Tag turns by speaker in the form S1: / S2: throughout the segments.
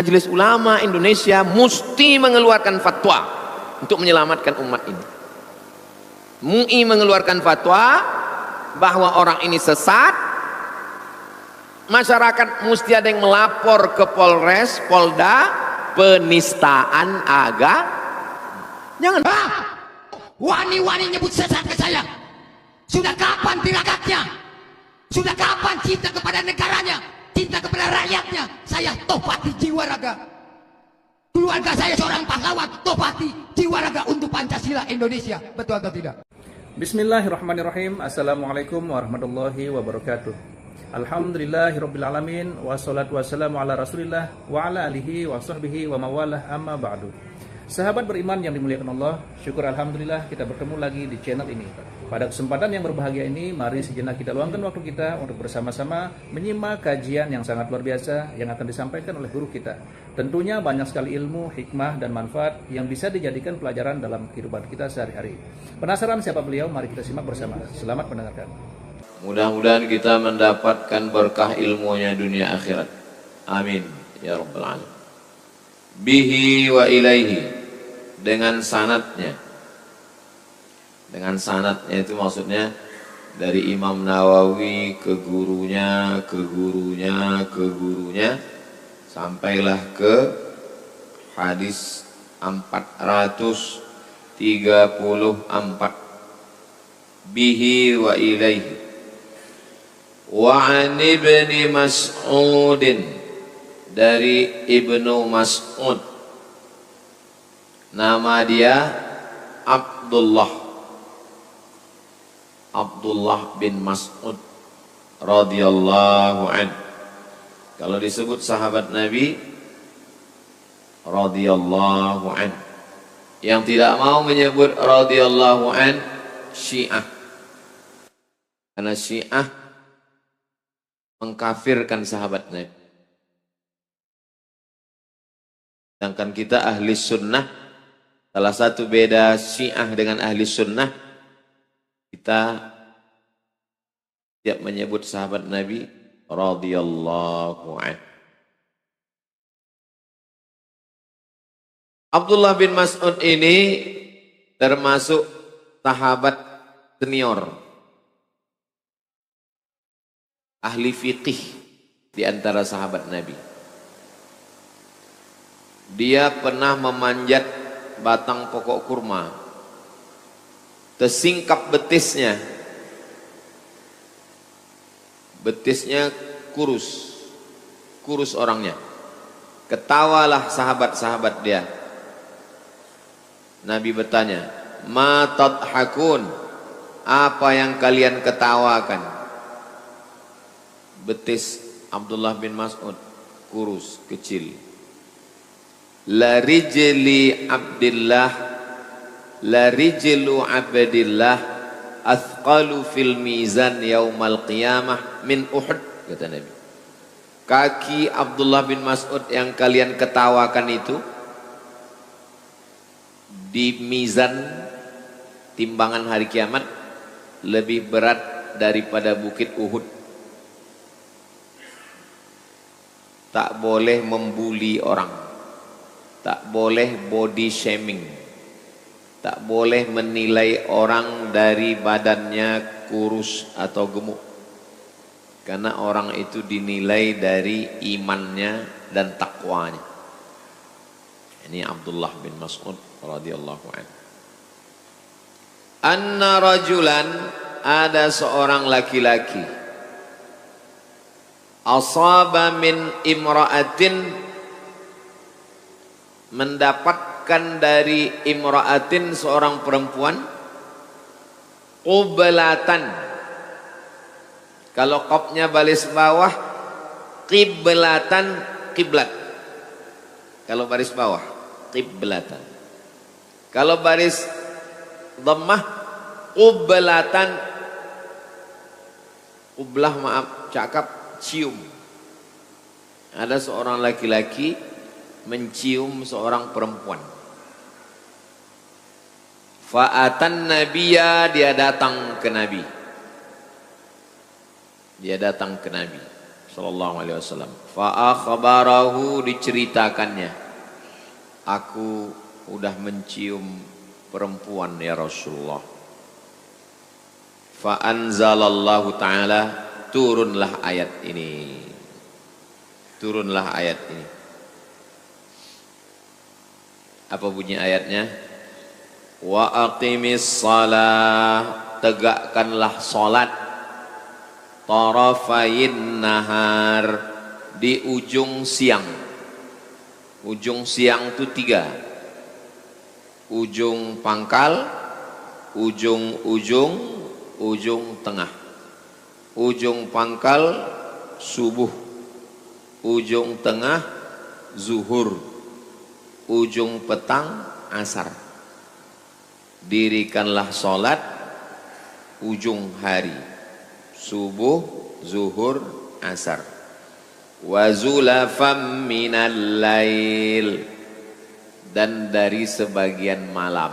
S1: Majelis Ulama Indonesia mesti mengeluarkan fatwa untuk menyelamatkan umat ini. MUI mengeluarkan fatwa bahwa orang ini sesat. Masyarakat mesti ada yang melapor ke Polres, Polda, penistaan agama. Jangan
S2: wani-wani nyebut sesat ke saya. Sudah kapan tiragatnya? Sudah kapan cinta kepada negaranya, cinta kepada rakyatnya? Saya topati jiwa raga. Keluarga saya seorang pahlawan, topati jiwa raga untuk Pancasila Indonesia. Betul atau tidak?
S3: Bismillahirrahmanirrahim. Assalamualaikum warahmatullahi wabarakatuh. Alhamdulillahirrabbilalamin. Wassalatu wassalamu ala rasulillah wa ala alihi wa sahbihi wa mawalah, amma ba'du. Sahabat beriman yang dimuliakan Allah, syukur alhamdulillah kita bertemu lagi di channel ini. Pada kesempatan yang berbahagia ini, mari sejenak kita luangkan waktu kita untuk bersama-sama menyimak kajian yang sangat luar biasa yang akan disampaikan oleh guru kita. Tentunya banyak sekali ilmu, hikmah, dan manfaat yang bisa dijadikan pelajaran dalam kehidupan kita sehari-hari. Penasaran siapa beliau? Mari kita simak bersama. Selamat mendengarkan.
S1: Mudah-mudahan kita mendapatkan berkah ilmunya dunia akhirat. Amin ya rabbal alamin. Bihi wa ilaihi, dengan sanadnya. Dengan sanadnya itu maksudnya dari Imam Nawawi ke gurunya, ke gurunya, ke gurunya, sampailah ke hadis 434. Bihi wa ilaihi. Wa an ibni Mas'udin, dari Ibnu Mas'ud, nama dia Abdullah bin Mas'ud radhiyallahu an. Kalau disebut sahabat Nabi radhiyallahu an, yang tidak mau menyebut radhiyallahu an Syiah, karena Syiah mengkafirkan sahabat Nabi. Sedangkan kita ahli sunnah, salah satu beda Syiah dengan ahli sunnah, kita tiap menyebut sahabat Nabi radhiyallahu anhu. Abdullah bin Mas'ud ini termasuk sahabat senior, ahli fiqih di antara sahabat Nabi. Dia pernah memanjat batang pokok kurma, tersingkap betisnya kurus orangnya. Ketawalah sahabat-sahabat dia. Nabi bertanya, ma tadhakun, apa yang kalian ketawakan? Betis Abdullah bin Mas'ud kurus, kecil. La rijlu abdillah athqalu fil mizan yaumal qiyamah min Uhud, kata Nabi. Kaki Abdullah bin Mas'ud yang kalian ketawakan itu di mizan timbangan hari kiamat lebih berat daripada bukit Uhud. Tak boleh membuli orang, tak boleh body shaming, tak boleh menilai orang dari badannya kurus atau gemuk, karena orang itu dinilai dari imannya dan takwanya. Ini Abdullah bin Mas'ud radhiyallahu anhu. Anna rajulan, ada seorang laki-laki, asaba min imra'atin, mendapatkan dari imra'atin, seorang perempuan, qiblatan, kalau qafnya baris bawah, qiblatan, kiblat. Kalau baris bawah, qiblatan. Kalau baris dhammah, qiblatan. Qiblah, maaf, cakap, cium. Ada seorang laki-laki mencium seorang perempuan. Fa'atan nabiyya, dia datang ke Nabi. Dia datang ke Nabi sallallahu alaihi wasallam. Fa akhbarahu, diceritakannya, aku udah mencium perempuan ya Rasulullah. Fa anzalallahu ta'ala, turunlah ayat ini. Turunlah ayat ini. Apa bunyi ayatnya? Wa aqimis salah, tegakkanlah salat, tarafayin nahar, di ujung siang. Ujung siang itu 3. Ujung pangkal, ujung tengah. Ujung pangkal subuh, ujung tengah zuhur, ujung petang asar. Dirikanlah sholat ujung hari, subuh, zuhur, asar. Wa zulafam minal lail, dan dari sebagian malam.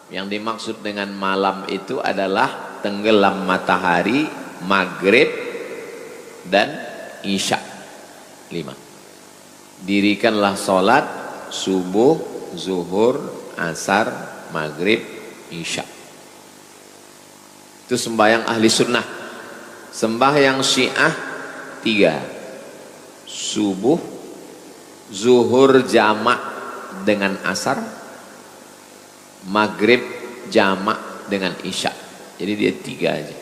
S1: Yang dimaksud dengan malam itu adalah tenggelam matahari, maghrib dan isya. 5. Dirikanlah sholat subuh, zuhur, asar, maghrib, isya. Itu sembahyang ahli sunnah. Sembahyang syiah 3. Subuh, zuhur jamak dengan asar, maghrib jamak dengan isya. Jadi dia 3 aja.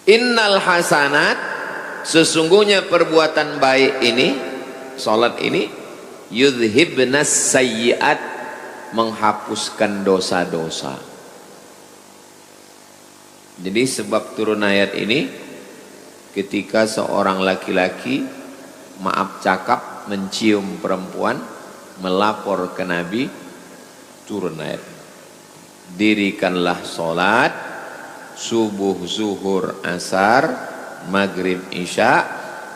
S1: Innal hasanat, sesungguhnya perbuatan baik ini, salat ini, yudhibnas sayyiat, menghapuskan dosa-dosa. Jadi sebab turun ayat ini, ketika seorang laki-laki maaf cakap mencium perempuan, melapor ke Nabi, turun ayat. Dirikanlah salat subuh, zuhur, asar, maghrib, isya.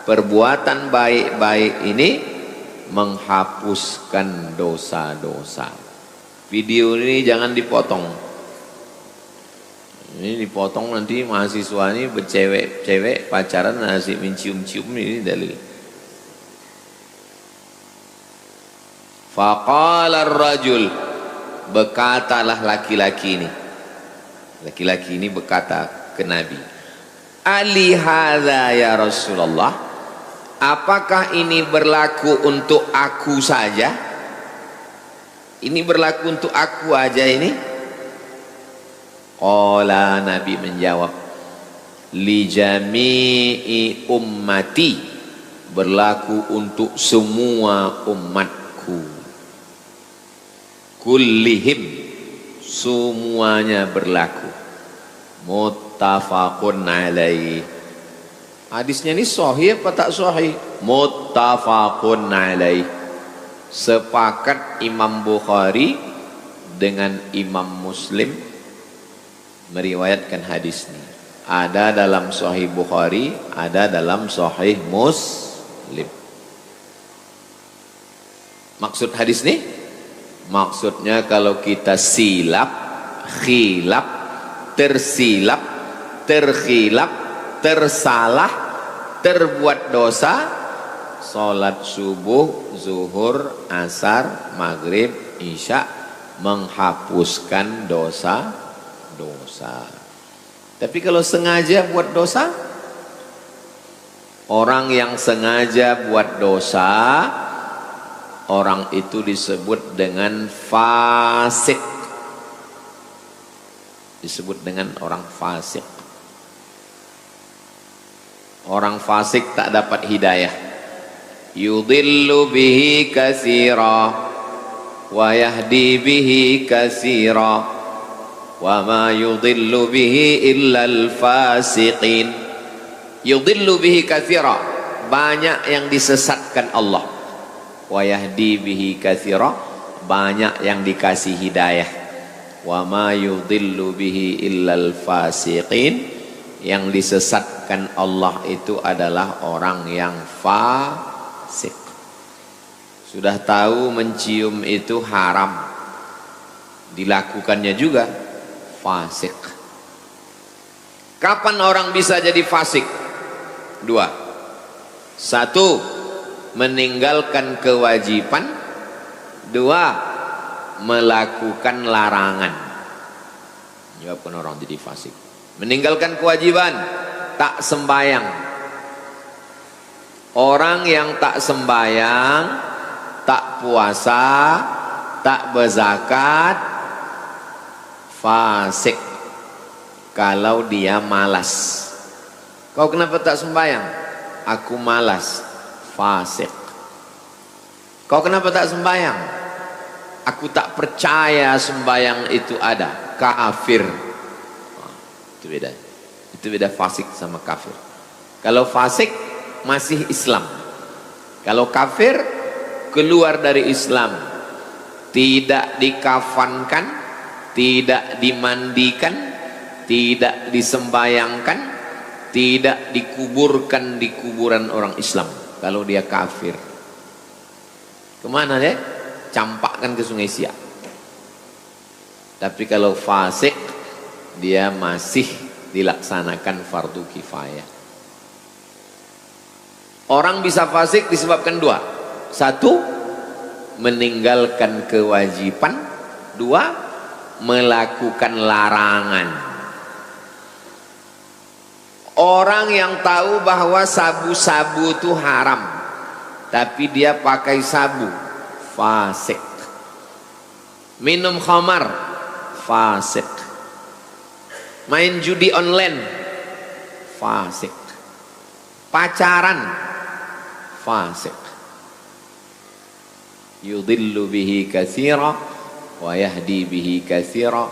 S1: Perbuatan baik-baik ini menghapuskan dosa-dosa. Video ini jangan dipotong. Ini dipotong nanti mahasiswa ini bercewek-cewek pacaran asik mencium-cium, ini dalil. Faqala ar-rajul, berkatalah laki-laki ini. Laki-laki ini berkata ke Nabi, Ali hadza ya Rasulullah, apakah ini berlaku untuk aku saja? Ini berlaku untuk aku aja ini? Qala, Nabi menjawab, li jami'i ummati, berlaku untuk semua umatku. Kullihim, semuanya berlaku. Muttafaqun alaih. Hadisnya ini sahih apa tak sahih? Muttafaqun alaih. Sepakat Imam Bukhari dengan Imam Muslim meriwayatkan hadis ini. Ada dalam Sahih Bukhari, ada dalam Sahih Muslim. Maksud hadis ini? Maksudnya kalau kita silap, khilaf, tersilap, terkhilaf, tersalah, terbuat dosa, salat subuh, zuhur, asar, maghrib, isya, menghapuskan dosa-dosa. Tapi kalau sengaja buat dosa, orang yang sengaja buat dosa, orang itu disebut dengan fasik. Disebut dengan orang fasik. Orang fasik tak dapat hidayah. Yudhillu bihi katsira wa yahdi bihi katsira wa ma yudhillu bihi illa al-fasiqin. Yudhillu bihi katsira, banyak yang disesatkan Allah. Wa yahdi bihi katsira, banyak yang dikasih hidayah. Wa ma yudhillu bihi illal fasiqin, yang disesatkan Allah itu adalah orang yang fasik. Sudah tahu mencium itu haram, dilakukannya juga fasik. Kapan orang bisa jadi fasik? Dua. Satu, meninggalkan kewajiban. Dua, melakukan larangan. Menyebabkan orang jadi fasik. Meninggalkan kewajiban, tak sembayang. Orang yang tak sembayang, tak puasa, tak berzakat, fasik. Kalau dia malas. Kau kenapa tak sembayang? Aku malas. Fasik. Kau kenapa tak sembayang? Aku tak percaya sembayang itu ada. Kafir. Itu beda. Itu beda fasik sama kafir. Kalau fasik masih Islam. Kalau kafir keluar dari Islam, tidak dikafankan, tidak dimandikan, tidak disembayangkan, tidak dikuburkan di kuburan orang Islam. Kalau dia kafir, kemana dia? Campakkan ke Sungai Siak. Tapi kalau fasik, dia masih dilaksanakan fardu kifayah. Orang bisa fasik disebabkan dua. Satu, meninggalkan kewajiban. Dua, melakukan larangan. Orang yang tahu bahwa sabu-sabu itu haram, tapi dia pakai sabu, fasik. Minum khamar, fasik. Main judi online, fasik. Pacaran, fasik. Yudillu bihi katsira wa yahdi bihi katsira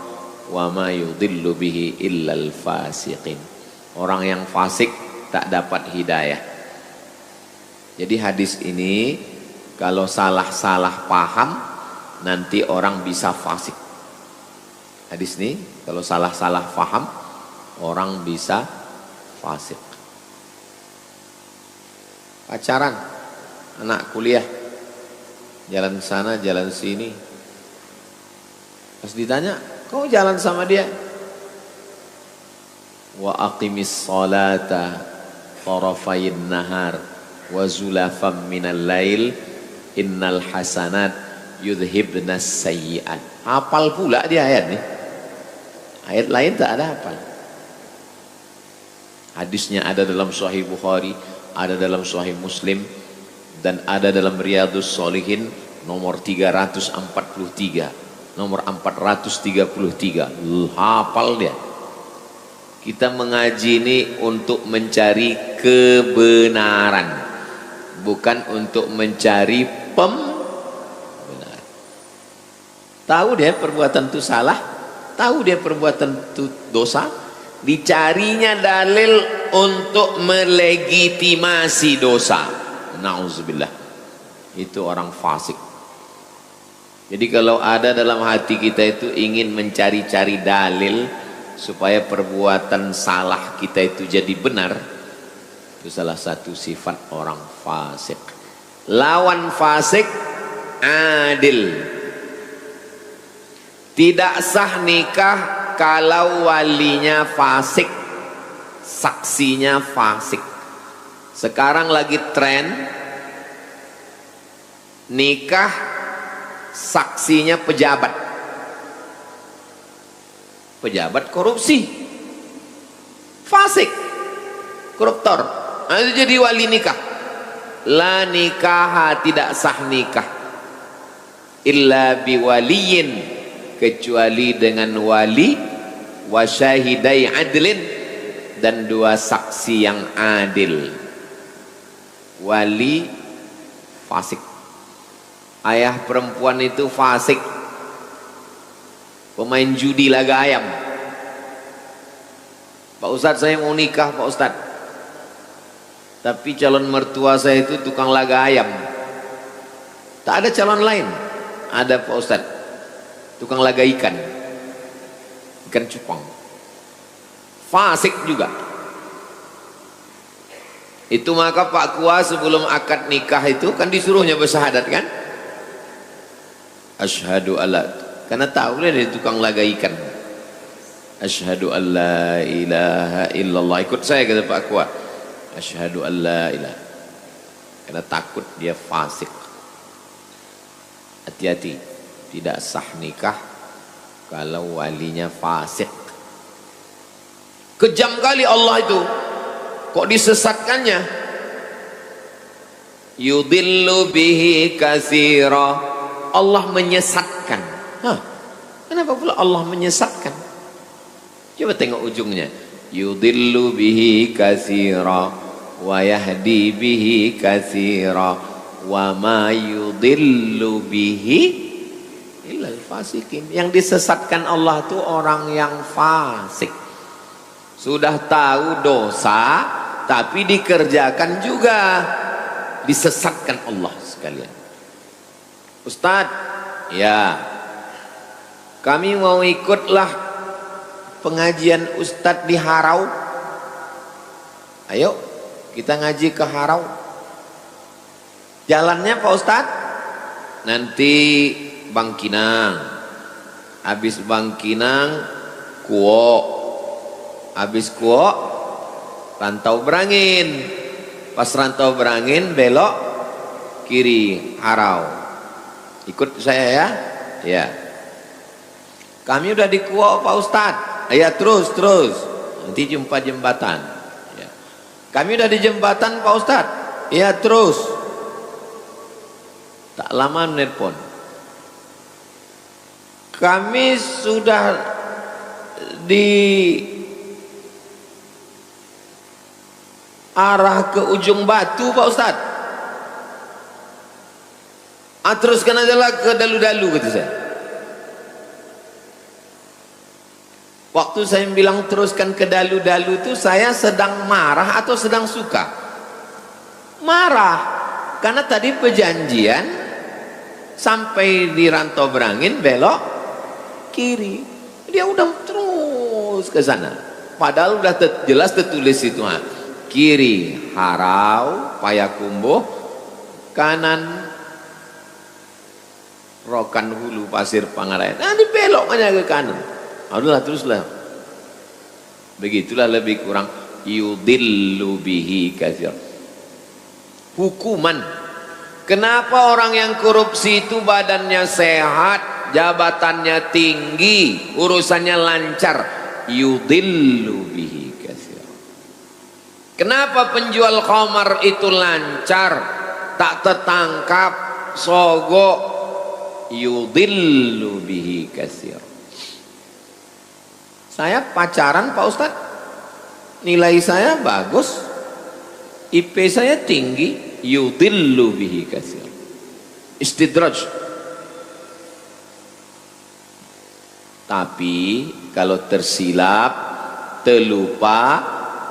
S1: wa ma yudillu bihi illal fasiqin. Orang yang fasik tak dapat hidayah. Jadi hadis ini kalau salah-salah paham nanti orang bisa fasik. Hadis ini kalau salah-salah paham orang bisa fasik. Pacaran, anak kuliah, jalan sana jalan sini, pas ditanya kau jalan sama dia, wa aqimis salata tarafayin nahar wa zulafam minal lail innal hasanat yudhibnas sayyi'at. Hafal pula dia ayat nih, ayat lain tak ada hafal. Hadisnya ada dalam Sahih Bukhari, ada dalam Sahih Muslim, dan ada dalam Riyadhus Shalihin nomor 343, nomor 433. Hafal dia. Kita mengaji ini untuk mencari kebenaran, bukan untuk mencari pembenaran. Tahu dia perbuatan itu salah, tahu dia perbuatan itu dosa, dicarinya dalil untuk melegitimasi dosa. Nauzubillah. Itu orang fasik. Jadi kalau ada dalam hati kita itu ingin mencari-cari dalil supaya perbuatan salah kita itu jadi benar, itu salah satu sifat orang fasik. Lawan fasik adil. Tidak sah nikah kalau walinya fasik, saksinya fasik. Sekarang lagi tren nikah saksinya pejabat, pejabat korupsi, fasik, koruptor. Nah, itu jadi wali nikah. La nikaha, tidak sah nikah illa biwaliyin, kecuali dengan wali, wa syahidai adlin, dan dua saksi yang adil. Wali fasik, ayah perempuan itu fasik, pemain judi laga ayam. Pak Ustadz, saya mau nikah Pak Ustadz, tapi calon mertua saya itu tukang laga ayam. Tak ada calon lain. Ada Pak Ustadz, tukang laga ikan, ikan cupang, fasik juga. Itu maka Pak Kua sebelum akad nikah itu kan disuruhnya bersyahadat kan, asyhadu alla, karena tahu dia tukang laga ikan. Asyhadu an la ilaha illallah. Ikut saya kata Pak Kuat. Asyhadu an la ilaha. Karena takut dia fasik. Hati-hati, tidak sah nikah kalau walinya fasik. Kejam kali Allah itu. Kok disesatkannya? Yudillu bihi katsira. Allah menyesatkan. Hah? Kenapa pula Allah menyesatkan? Coba tengok ujungnya. Yudillu bihi katsira wa yahdi bihi katsira wa ma yudillu bihi illal fasikin. Yang disesatkan Allah itu orang yang fasik. Sudah tahu dosa tapi dikerjakan juga. Disesatkan Allah sekalian. Ustadz, ya, kami mau ikutlah pengajian Ustadz di Harau. Ayo kita ngaji ke Harau. Jalannya Pak Ustadz? Nanti Bangkinang. Habis Bangkinang Kuo. Habis Kuo Rantau Berangin. Pas Rantau Berangin belok kiri Harau. Ikut saya ya. Ya. Kami udah di Kuo Pak Ustadz. Ya terus. Nanti jumpa jembatan. Ya. Kami udah di jembatan Pak Ustadz. Ya terus. Tak lama nelpon. Kami sudah di arah ke ujung batu Pak Ustadz. Teruskan aja lah ke dalu-dalu kata saya. Waktu saya bilang teruskan ke dalu-dalu itu saya sedang marah atau sedang suka? Marah. Karena tadi perjanjian sampai di Rantau Berangin belok kiri. Dia udah terus ke sana. Padahal udah jelas tertulis itu. Kiri Harau, Payakumbuh, kanan Rokan Hulu, Pasir Pangarayan. Nanti belok aja ke kanan. Adalah teruslah. Begitulah lebih kurang yudillu bihi katsir. Hukuman. Kenapa orang yang korupsi itu badannya sehat, jabatannya tinggi, urusannya lancar? Yudillu bihi katsir. Kenapa penjual khamar itu lancar, tak tertangkap, sogok? Yudillu bihi katsir. Saya pacaran Pak Ustadz, nilai saya bagus, IP saya tinggi, yudillu bihi katsir. Istidraj. Tapi kalau tersilap, terlupa,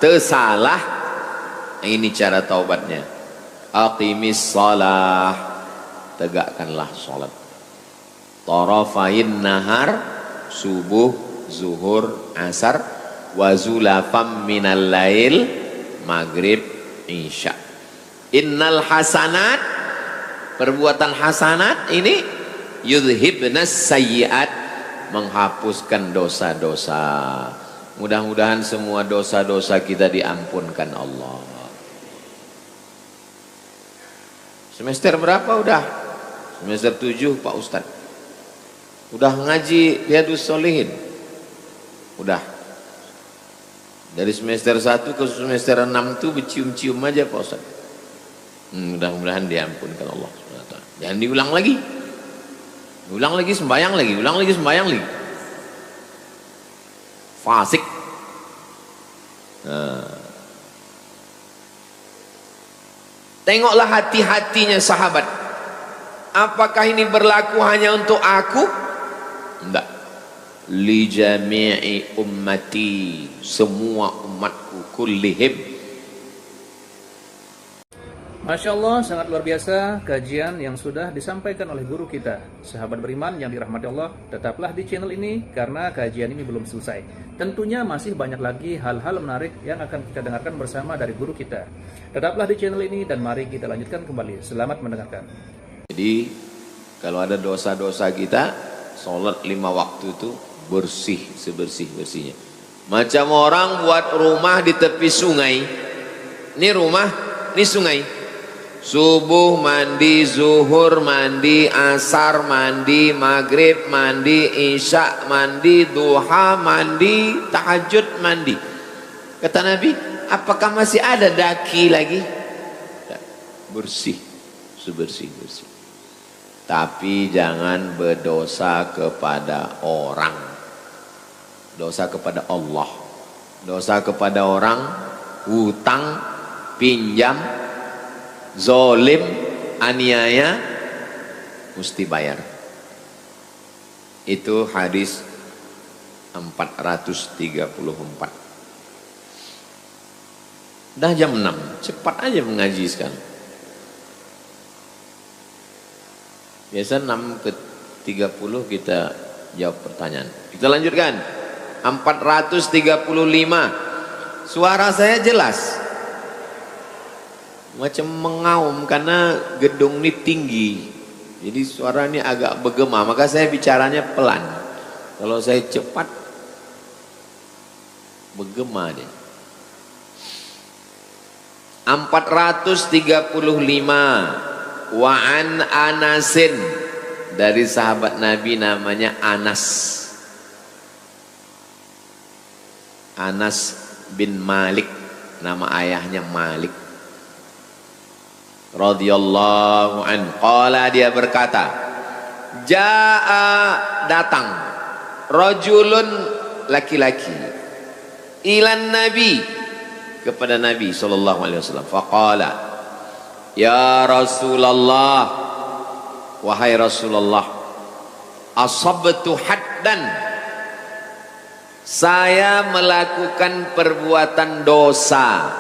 S1: tersalah, ini cara taubatnya. Aqimis shalah, tegakkanlah salat. Tarafain nahar, subuh, zuhur, asar, wa zulafam minal lail, maghrib, isya. Innal hasanat, perbuatan hasanat ini yudhibnas sayyiat, menghapuskan dosa-dosa. Mudah-mudahan semua dosa-dosa kita diampunkan Allah. Semester berapa udah? Semester 7 Pak Ustadz. Udah ngaji Riyadhus Shalihin? Udah. Dari semester 1 ke semester 6 itu bercium-cium aja Pak Ustadz. Mudah-mudahan diampunkan Allah SWT. Jangan diulang lagi. Ulang lagi sembahyang lagi, ulang lagi sembahyang lagi. Fasik. Tengoklah hati-hatinya sahabat. Apakah ini berlaku hanya untuk aku? Enggak. Li jami'i ummati, semua umatku kullihim.
S3: Masya Allah, sangat luar biasa kajian yang sudah disampaikan oleh guru kita. Sahabat beriman yang dirahmati Allah, tetaplah di channel ini karena kajian ini belum selesai. Tentunya masih banyak lagi hal-hal menarik yang akan kita dengarkan bersama dari guru kita. Tetaplah di channel ini dan mari kita lanjutkan kembali. Selamat mendengarkan.
S1: Jadi kalau ada dosa-dosa kita, sholat 5 waktu itu bersih sebersih-bersihnya. Macam orang buat rumah di tepi sungai. Ini rumah, ini sungai. Subuh mandi, zuhur mandi, asar mandi, maghrib mandi, isya mandi, duha mandi, tahajud mandi. Kata Nabi, apakah masih ada daki lagi? Bersih, sebersih-bersih. Tapi jangan berdosa kepada orang. Dosa kepada Allah. Dosa kepada orang, hutang, pinjam, zolim, aniaya, mesti bayar. Itu hadis 434. Dah jam 6, cepat aja mengaji sekarang. Biasa 6 ke 30 kita jawab pertanyaan. Kita lanjutkan. 435. Suara saya jelas. Macam mengaum karena gedung ini tinggi. Jadi suara ini agak bergema, maka saya bicaranya pelan. Kalau saya cepat bergema dia. 435. Wa an Anasin, dari sahabat Nabi namanya Anas. Anas bin Malik, nama ayahnya Malik radhiyallahu an. Qala, dia berkata, jaa, datang, rajulun, laki-laki, ilan Nabi, kepada Nabi sallallahu alaihi wasallam. Faqala, ya Rasulullah, wahai Rasulullah, asabtu haddan, saya melakukan perbuatan dosa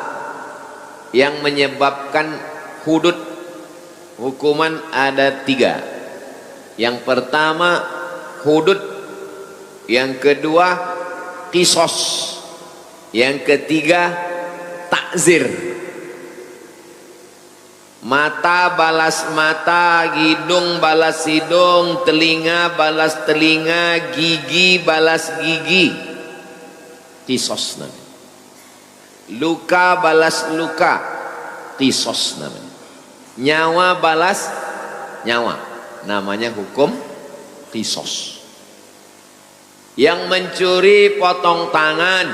S1: yang menyebabkan hudud. Hukuman ada 3. Yang pertama hudud, yang kedua qisas, yang ketiga takzir. Mata balas mata, hidung balas hidung, telinga balas telinga, gigi balas gigi. Qisas namanya. Luka balas luka, qisas namanya. Nyawa balas nyawa, namanya hukum qisas. Yang mencuri potong tangan,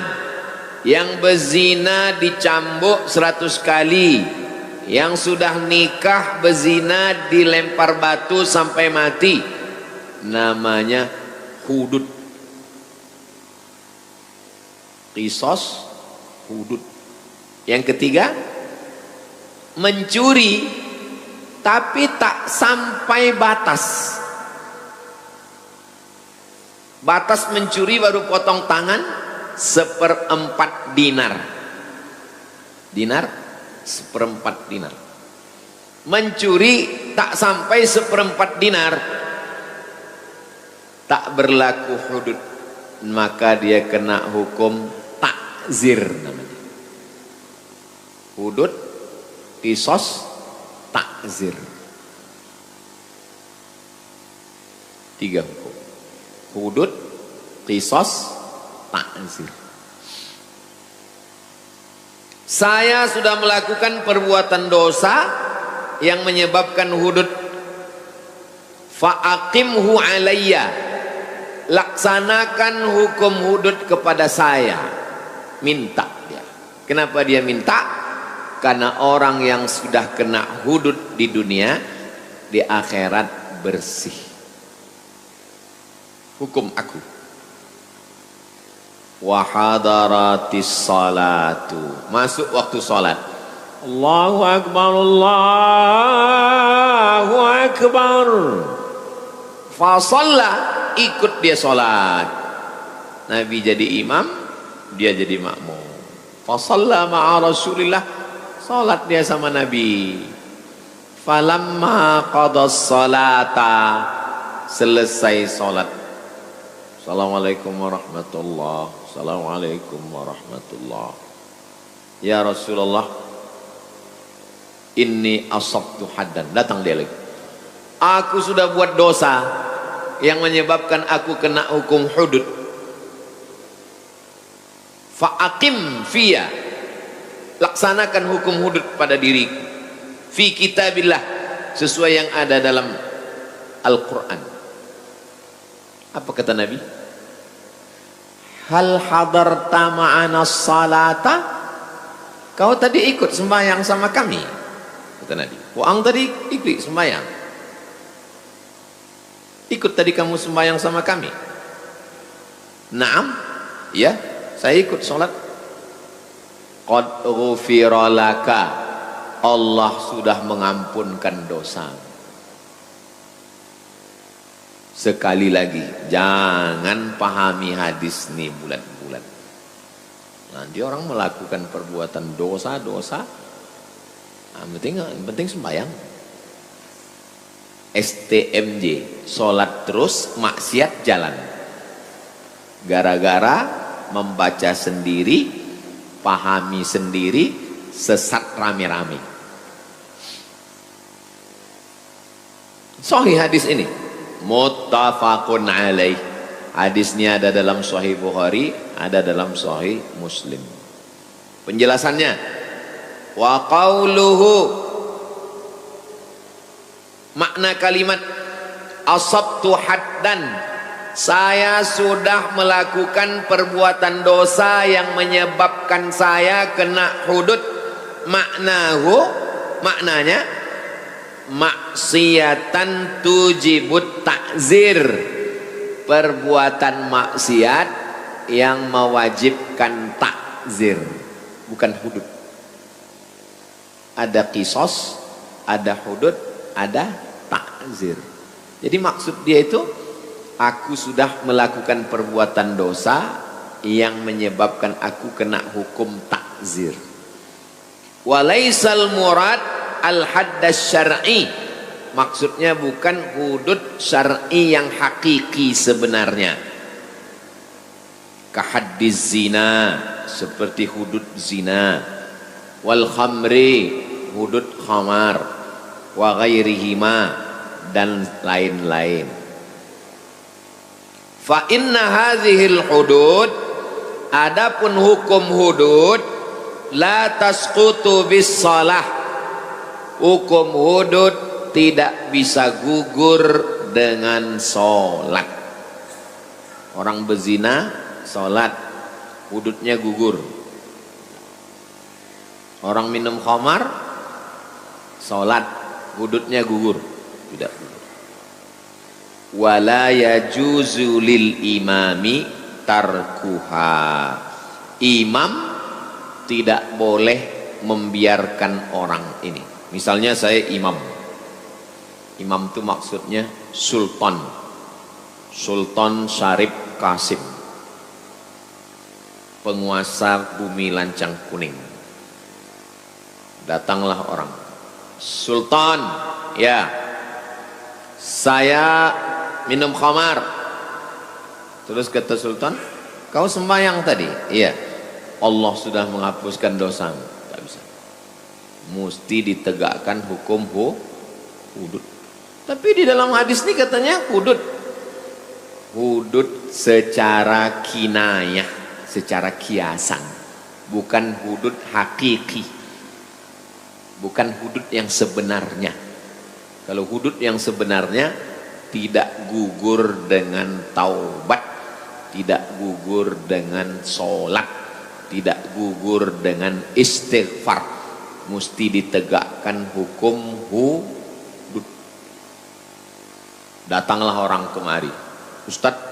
S1: yang berzina dicambuk 100 kali, yang sudah nikah berzina dilempar batu sampai mati, namanya hudud. Qisas, hudud. Yang ketiga mencuri tapi tak sampai batas. Batas mencuri baru potong tangan 1/4 dinar. Dinar 1/4 dinar. Mencuri tak sampai 1/4 dinar, tak berlaku hudud, maka dia kena hukum takzir namanya. Hudud, qisas, takzir. 3 hukum. Hudud, qisas, takzir. Saya sudah melakukan perbuatan dosa yang menyebabkan hudud. Fa'aqimhu alayya, laksanakan hukum hudud kepada saya. Minta dia. Kenapa dia minta? Karena orang yang sudah kena hudud di dunia, di akhirat bersih. Hukum aku. Wa hadaratis salatu, masuk waktu salat. Allahu akbar, Allahu akbar. Fa shalla, ikut dia salat. Nabi jadi imam, dia jadi makmum. Fa shalla ma'a Rasulillah, salat dia sama Nabi. Falamma qadas salata, selesai salat. Assalamualaikum warahmatullahi, assalamualaikum warahmatullahi. Ya Rasulullah, inni asabtu haddan. Datang dia lagi. Aku sudah buat dosa yang menyebabkan aku kena hukum hudud. aqim fiya, laksanakan hukum hudud pada diriku, fi kitabillah, sesuai yang ada dalam Al-Quran. Apa kata Nabi? Hal hadarta ma'ana salata, kau tadi ikut sembahyang sama kami, kata Nabi. Ang tadi ikut sembahyang, ikut tadi kamu sembahyang sama kami? Naam, ya, saya ikut sholat. Qad ghufira laka, Allah sudah mengampunkan dosa. Sekali lagi, jangan pahami hadis ini bulat-bulat. Nanti orang melakukan perbuatan dosa-dosa, penting sembahyang. STMJ, sholat terus, maksiat jalan. Gara-gara membaca sendiri, pahami sendiri, sesat rame-rame. Sahih hadis ini, muttafaqun alaih. Hadisnya ada dalam Sahih Bukhari, ada dalam Sahih Muslim. Penjelasannya, wa qauluhu, makna kalimat asabtu haddan, saya sudah melakukan perbuatan dosa yang menyebabkan saya kena hudud. Maknanya maksiatan tujibut takzir, perbuatan maksiat yang mewajibkan takzir, bukan hudud. Ada kisos, ada hudud, ada takzir. Jadi maksud dia itu, aku sudah melakukan perbuatan dosa yang menyebabkan aku kena hukum takzir. Walaisal murad al-haddas syar'i, maksudnya bukan hudud syar'i yang hakiki sebenarnya. Kahaddiz zina, seperti hudud zina. Wal khamri, hudud khamar. Wa ghairihima, dan lain-lain. Fa inna hadhil hudud, adapun hukum hudud, la tasqutu bis salah, hukum hudud tidak bisa gugur dengan sholat. Orang berzina sholat, hududnya gugur. Orang minum khamar sholat, hududnya gugur, tidak gugur. Wala yajuzu lil imami tarkuha, imam tidak boleh membiarkan orang ini. Misalnya saya imam itu maksudnya sultan Syarif Qasim, penguasa bumi lancang kuning. Datanglah orang, sultan, ya, saya minum khamar. Terus kata sultan, kau sembahyang tadi? Iya. Allah sudah menghapuskan dosamu. Tak bisa. Mesti ditegakkan hukum hudud. Tapi di dalam hadis ini katanya hudud secara kinayah, secara kiasan, bukan hudud hakiki, bukan hudud yang sebenarnya. Kalau hudud yang sebenarnya tidak gugur dengan taubat, tidak gugur dengan sholat, tidak gugur dengan istighfar, mesti ditegakkan hukum hudud. Datanglah orang kemari, Ustadz,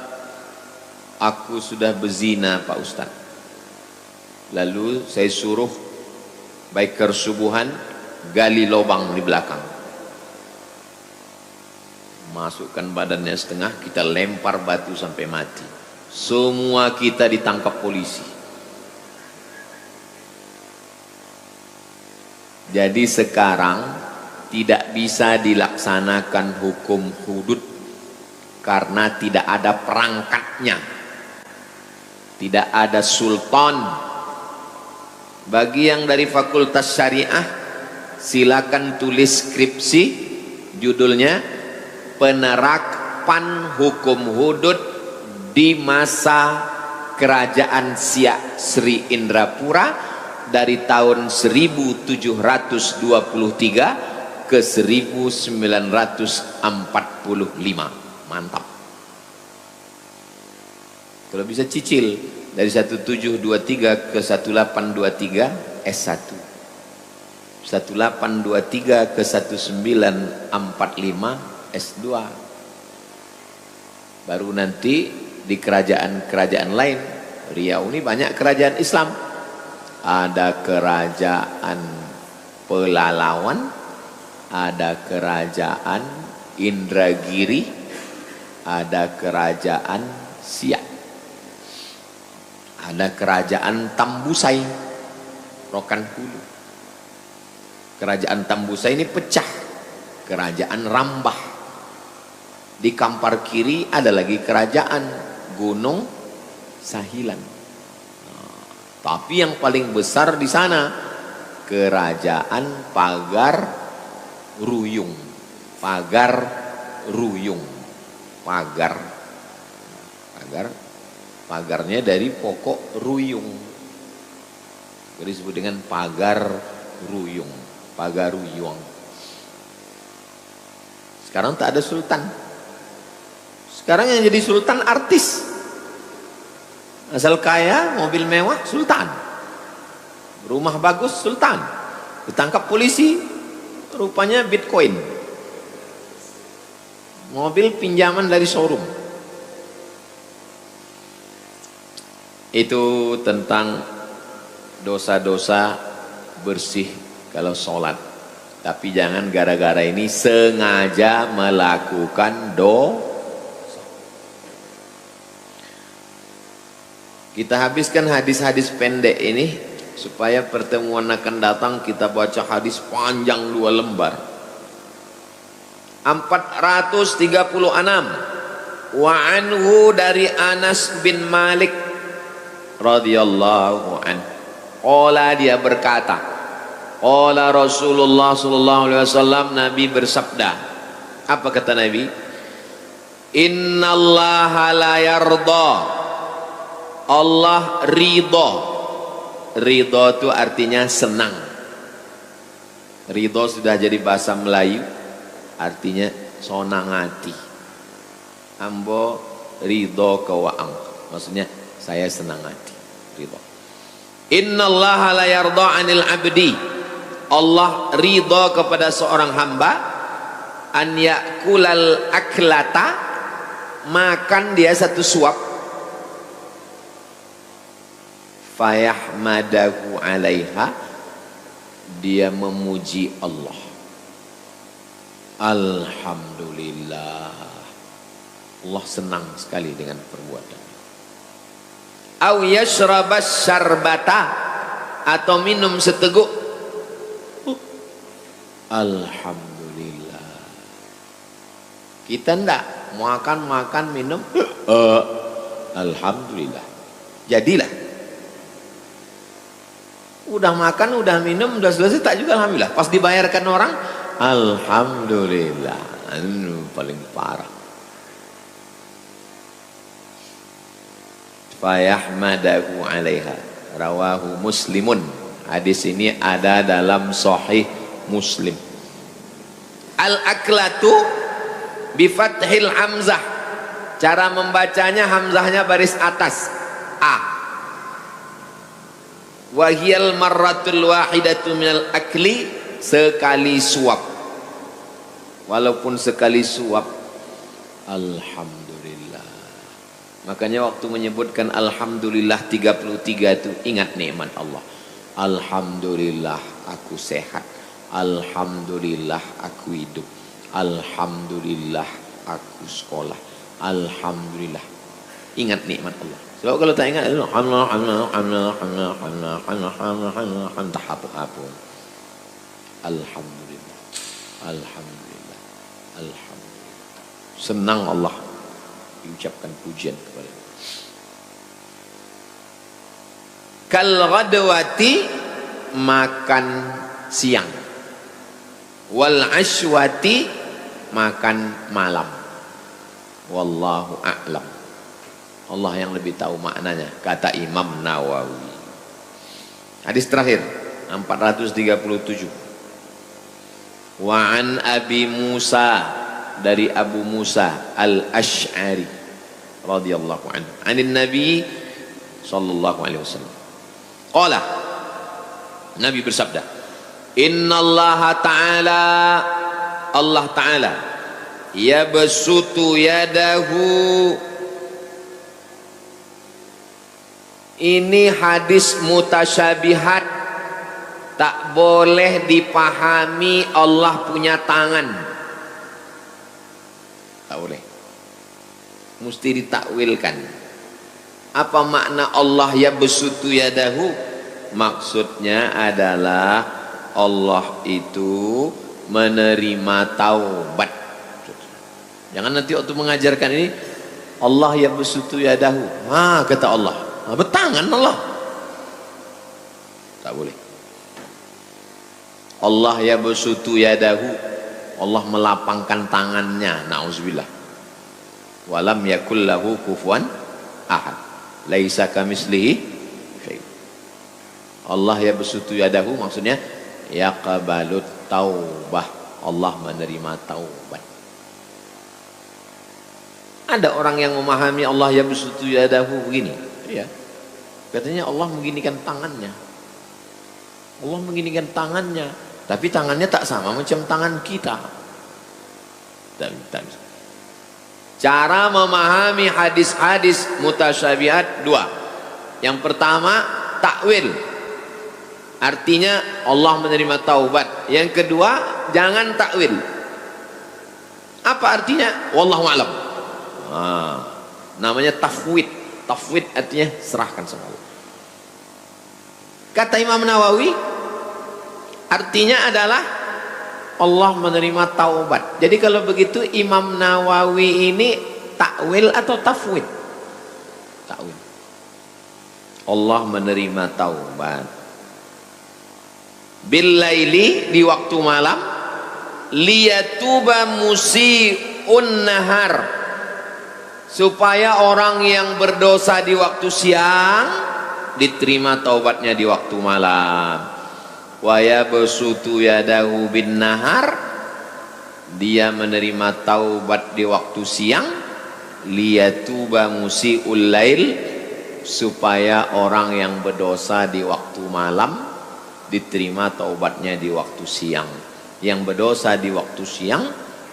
S1: aku sudah berzina Pak Ustadz. Lalu saya suruh biker subuhan gali lubang di belakang, masukkan badannya setengah, kita lempar batu sampai mati. Semua kita ditangkap polisi. Jadi sekarang tidak bisa dilaksanakan hukum hudud karena tidak ada perangkatnya, tidak ada sultan. Bagi yang dari Fakultas Syariah, silakan tulis skripsi, judulnya penerapan hukum hudud di masa Kerajaan Siak Sri Indrapura dari tahun 1723 ke 1945. Mantap. Kalau bisa cicil dari 1723 ke 1823 S1, 1823 ke 1945 S2, baru nanti di kerajaan-kerajaan lain. Riau ini banyak kerajaan Islam, ada kerajaan Pelalawan, ada kerajaan Indragiri, ada kerajaan Siak, ada kerajaan Tambusai, Rokan Hulu. Kerajaan Tambusai ini pecah, kerajaan Rambah. Di Kampar kiri ada lagi kerajaan Gunung Sahilan. Tapi yang paling besar di sana kerajaan Pagar Ruyung. Pagar Ruyung. Pagarnya dari pokok ruyung, jadi disebut dengan Pagar Ruyung. Pagaruyung. Sekarang tak ada sultan. Sekarang yang jadi sultan artis, asal kaya, mobil mewah, sultan, rumah bagus, sultan, ditangkap polisi, rupanya Bitcoin, mobil pinjaman dari showroom. Itu tentang dosa-dosa bersih kalau sholat. Tapi jangan gara-gara ini sengaja melakukan dosa. Kita habiskan hadis-hadis pendek ini supaya pertemuan akan datang kita baca hadis panjang 2 lembar. 436. Wa anhu, dari Anas bin Malik radhiyallahu anhu, qala, dia berkata, qala Rasulullah sallallahu alaihi wasallam, Nabi bersabda. Apa kata Nabi? Innallaha la yarda, Allah ridho. Ridho itu artinya senang. Ridho sudah jadi bahasa Melayu, artinya sonang hati. Ambo ridho kewaang, maksudnya saya senang hati. Ridho. Innallaha la yarda 'anil 'abdi, Allah ridho kepada seorang hamba, an yakulal aklata, makan dia satu suap, fayahmadahu 'alaiha, dia memuji Allah. Alhamdulillah, Allah senang sekali dengan perbuatan. Au yashrabas syarbata, atau minum seteguk, alhamdulillah. Kita ndak makan minum, alhamdulillah. Jadilah, udah makan, udah minum, udah selesai tak juga alhamdulillah. Pas dibayarkan orang, alhamdulillah. Paling parah. Fayahmadahu 'alaiha, rawahu Muslimun. Hadis ini ada dalam Sahih Muslim. Al-aklatu bifathil hamzah, cara membacanya hamzahnya baris atas, a. Wahiyal marratul wahidatu minal akli, sekali suap. Walaupun sekali suap, alhamdulillah. Makanya waktu menyebutkan alhamdulillah 33 itu ingat nikmat Allah. Alhamdulillah aku sehat, alhamdulillah aku hidup, alhamdulillah aku sekolah, alhamdulillah. Ingat nikmat Allah. Sebab kalau tak ingat, alhamdulillah, alhamdulillah, alhamdulillah. Senang Allah diucapkan pujian kepada Allah. Kal ghadwati, makan siang, wal ashwati, makan malam. Wallahu a'lam. Allah yang lebih tahu maknanya, kata Imam Nawawi. Hadis terakhir 437. Wa an Abi Musa, dari Abu Musa Al-Asy'ari radhiyallahu anhu, anin Nabi sallallahu alaihi wasallam. Qala, Nabi bersabda, innallaha ta'ala, Allah ta'ala yabsutu yadahu. Ini hadis mutasyabihat, tak boleh dipahami Allah punya tangan, tak boleh, mesti ditakwilkan. Apa makna Allah yabsutu yadahu? Maksudnya adalah Allah itu menerima taubat. Jangan nanti waktu mengajarkan ini Allah yabsutu yadahu, kata Allah, bertangan Allah, tak boleh. Allah yabsutu yadahu, Allah melapangkan tangannya, na'udzubillah. Walam yakul lahu kufuwan ahad, laisa kamislihi syai'. Allah yabsutu yadahu maksudnya yaqbalut taubah, Allah menerima taubat. Ada orang yang memahami Allah yabsutu yadahu begini, ya, katanya Allah mengginikan tangannya, Allah mengginikan tangannya, tapi tangannya tak sama macam tangan kita. Cara memahami hadis-hadis mutasyabihat dua. Yang pertama, takwil, artinya Allah menerima taubat. Yang kedua, jangan takwil. Apa artinya? Wallahu a'lam. Namanya tafwid. Tafwid artinya serahkan sama Allah. Kata Imam Nawawi, artinya adalah Allah menerima taubat. Jadi kalau begitu Imam Nawawi ini takwil atau tafwid? Takwil. Allah menerima taubat. Bil laili, di waktu malam, liyatuba musi'un nahar, supaya orang yang berdosa di waktu siang diterima taubatnya di waktu malam. Wa yabsutu yadahu bin nahar, dia menerima taubat di waktu siang, liyatuba musi'ul lail, supaya orang yang berdosa di waktu malam diterima taubatnya di waktu siang. Yang berdosa di waktu siang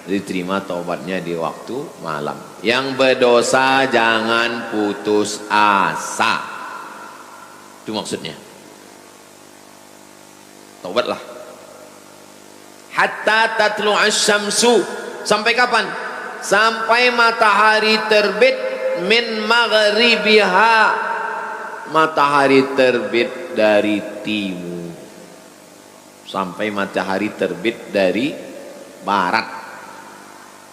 S1: diterima taubatnya di waktu malam. Yang berdosa jangan putus asa, itu maksudnya. Taubatlah. Hatta tatlu'asy syamsu, sampai kapan? Sampai matahari terbit, min maghribiha, matahari terbit dari timur, sampai matahari terbit dari barat.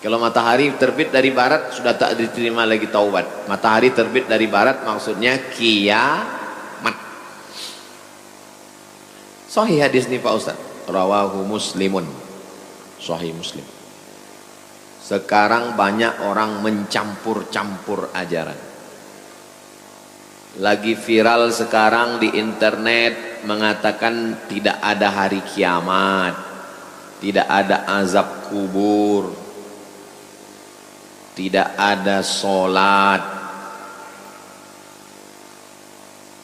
S1: Kalau matahari terbit dari barat sudah tak diterima lagi taubat. Matahari terbit dari barat maksudnya kiamat. Sahih hadis nih Pak Ustaz, rawahu Muslimun, sahih Muslim. Sekarang banyak orang mencampur-campur ajaran. Lagi viral sekarang di internet mengatakan tidak ada hari kiamat, tidak ada azab kubur, tidak ada sholat.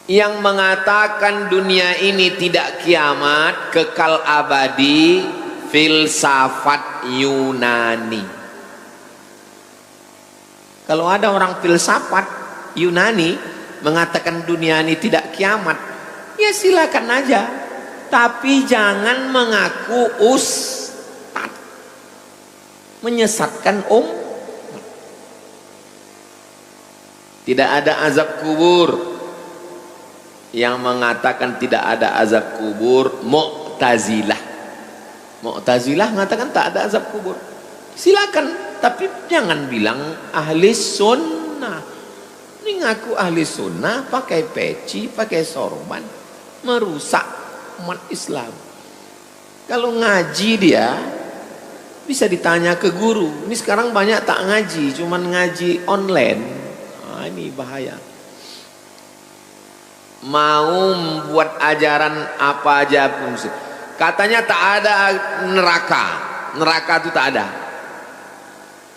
S1: Yang mengatakan dunia ini tidak kiamat, kekal abadi, filsafat Yunani. Kalau ada orang filsafat Yunani mengatakan dunia ini tidak kiamat, ya silakan aja, tapi jangan mengaku ustad, menyesatkan Tidak ada azab kubur. Yang mengatakan tidak ada azab kubur Mu'tazilah. Mu'tazilah mengatakan tak ada azab kubur. Silakan, tapi jangan bilang ahli sunnah. Ini ngaku ahli sunnah pakai peci, pakai sorban, merusak umat Islam. Kalau ngaji dia bisa ditanya ke guru. Ini sekarang banyak tak ngaji, cuman ngaji online. ini bahaya. Mau buat ajaran apa aja pun, katanya tak ada neraka. Neraka itu tak ada.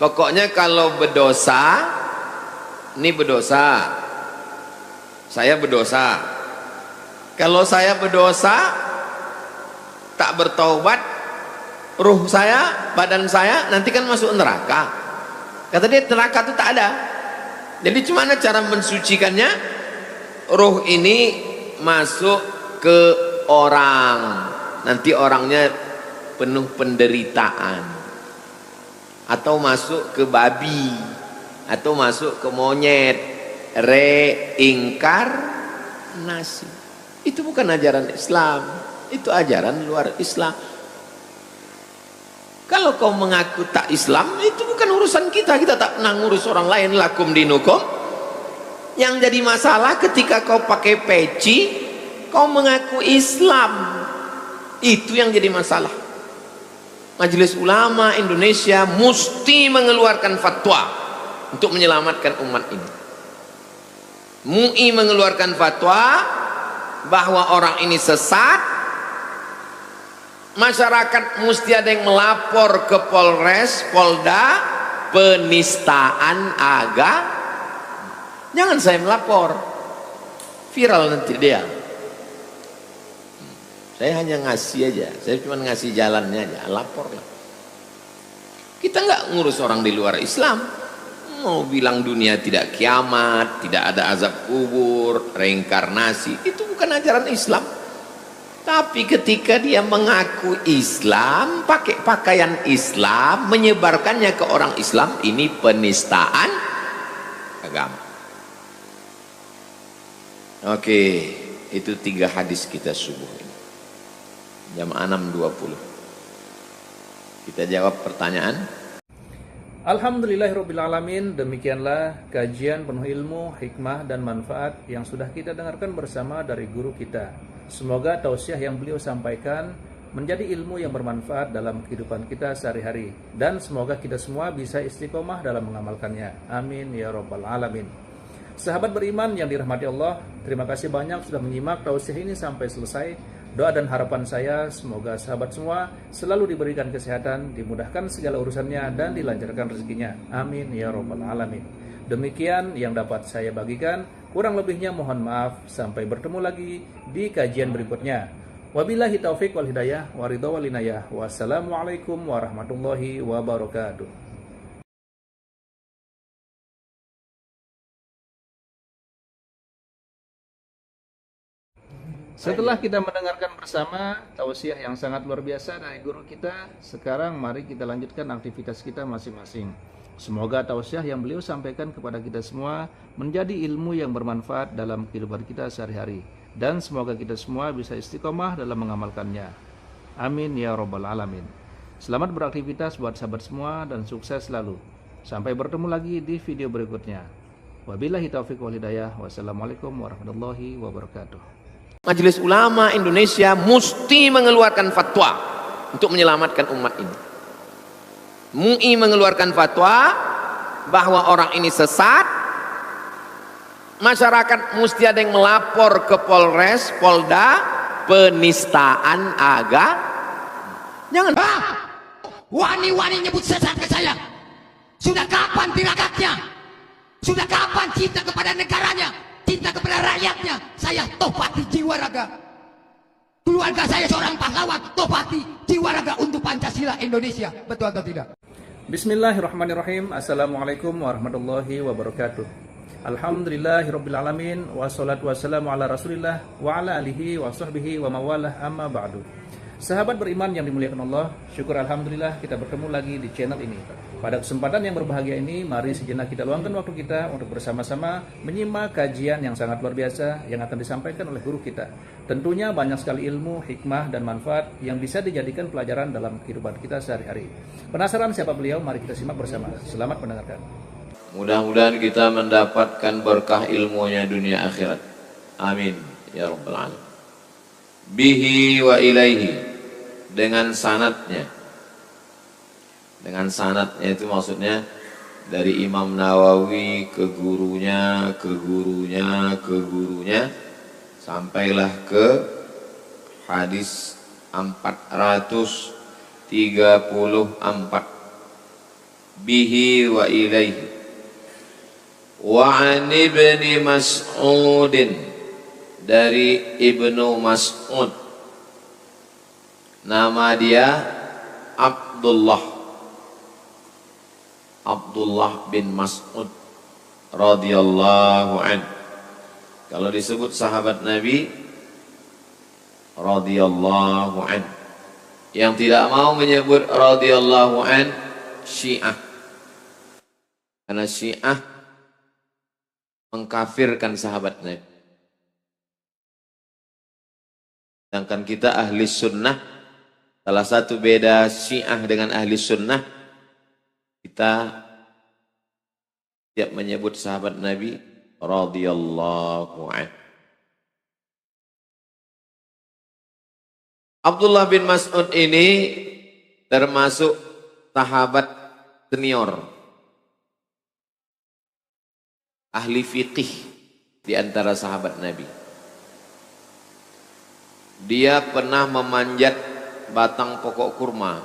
S1: Pokoknya kalau berdosa, ini berdosa, saya berdosa. Kalau saya berdosa, tak bertaubat, ruh saya, badan saya nanti kan masuk neraka. Kata dia neraka itu tak ada. Jadi gimana cara mensucikannya? Ruh ini masuk ke orang, nanti orangnya penuh penderitaan, atau masuk ke babi, atau masuk ke monyet, reinkarnasi. Itu bukan ajaran Islam, itu ajaran luar Islam. Kalau kau mengaku tak Islam, itu bukan urusan kita. Kita tak pernah ngurus orang lain. Lakum dinukum. Yang jadi masalah ketika kau pakai peci, kau mengaku Islam. Itu yang jadi masalah. Majelis Ulama Indonesia mesti mengeluarkan fatwa untuk menyelamatkan umat ini. MUI mengeluarkan fatwa bahwa orang ini sesat. Masyarakat mesti ada yang melapor ke Polres, Polda, penistaan agama. Jangan saya melapor, viral nanti dia. Saya hanya ngasih aja, saya cuma ngasih jalannya aja, lapor lah. Kita nggak ngurus orang di luar Islam. Mau bilang dunia tidak kiamat, tidak ada azab kubur, reinkarnasi, itu bukan ajaran Islam. Tapi ketika dia mengaku Islam, pakai pakaian Islam, menyebarkannya ke orang Islam, ini penistaan agama. Oke, itu 3 hadis kita subuh ini. Jam 6.20. Kita jawab pertanyaan.
S3: Alhamdulillahirrabbilalamin. Demikianlah kajian penuh ilmu, hikmah dan manfaat yang sudah kita dengarkan bersama dari guru kita. Semoga tausiah yang beliau sampaikan menjadi ilmu yang bermanfaat dalam kehidupan kita sehari-hari, dan semoga kita semua bisa istiqomah dalam mengamalkannya. Amin ya rabbal alamin. Sahabat beriman yang dirahmati Allah, terima kasih banyak sudah menyimak tausiah ini sampai selesai. Doa dan harapan saya semoga sahabat semua selalu diberikan kesehatan, dimudahkan segala urusannya, dan dilancarkan rezekinya. Amin ya rabbal alamin. Demikian yang dapat saya bagikan, kurang lebihnya mohon maaf. Sampai bertemu lagi di kajian berikutnya. Wabillahi taufiq wal hidayah, waridha wal inayah. Wassalamualaikum warahmatullahi wabarakatuh. Setelah kita mendengarkan bersama tausiah yang sangat luar biasa dari guru kita, sekarang mari kita lanjutkan aktivitas kita masing-masing. Semoga tausiah yang beliau sampaikan kepada kita semua menjadi ilmu yang bermanfaat dalam kehidupan kita sehari-hari, dan semoga kita semua bisa istiqomah dalam mengamalkannya. Amin ya rabbal alamin. Selamat beraktivitas buat sahabat semua dan sukses selalu. Sampai bertemu lagi di video berikutnya. Wabillahi taufiq wal hidayah. Wassalamualaikum warahmatullahi wabarakatuh.
S1: Majelis Ulama Indonesia mesti mengeluarkan fatwa untuk menyelamatkan umat ini. MUI mengeluarkan fatwa bahwa orang ini sesat. Masyarakat mesti ada yang melapor ke Polres, Polda, penistaan agama. Jangan
S2: wani-wani nyebut sesat ke saya. Sudah kapan tirakatnya? Sudah kapan cinta kepada negaranya, cinta kepada rakyatnya? Saya topati jiwa raga. Keluarga saya seorang pahlawan, topati jiwa raga untuk Pancasila Indonesia. Betul atau tidak?
S3: Bismillahirrahmanirrahim. Assalamualaikum warahmatullahi wabarakatuh. Alhamdulillahirrabbilalamin. Wassalatu wassalamu ala rasulillah wa ala alihi wa sahbihi wa mawalah, amma ba'du. Sahabat beriman yang dimuliakan Allah, syukur alhamdulillah kita bertemu lagi di channel ini. Pada kesempatan yang berbahagia ini, mari sejenak kita luangkan waktu kita untuk bersama-sama menyimak kajian yang sangat luar biasa yang akan disampaikan oleh guru kita. Tentunya banyak sekali ilmu, hikmah, dan manfaat yang bisa dijadikan pelajaran dalam kehidupan kita sehari-hari. Penasaran siapa beliau? Mari kita simak bersama. Selamat mendengarkan.
S1: Mudah-mudahan kita mendapatkan berkah ilmunya dunia akhirat. Amin ya rabbal alamin. Bihi wa ilaihi, dengan sanadnya. Dengan sanadnya itu maksudnya dari Imam Nawawi ke gurunya, ke gurunya, ke gurunya, sampailah ke hadis 434 bihi wa ilaihi wa an ibni Mas'udin, dari Ibnu Mas'ud, nama dia Abdullah bin Mas'ud radhiyallahu an. Kalau disebut sahabat Nabi radhiyallahu an, yang tidak mau menyebut radhiyallahu an Syiah, karena Syiah mengkafirkan sahabat Nabi. Sedangkan kita ahli sunnah, salah satu beda Syiah dengan ahli sunnah, kita tiap menyebut sahabat Nabi radhiyallahu anhu. Abdullah bin Mas'ud ini termasuk sahabat senior, ahli fiqih di antara sahabat Nabi. Dia pernah memanjat batang pokok kurma,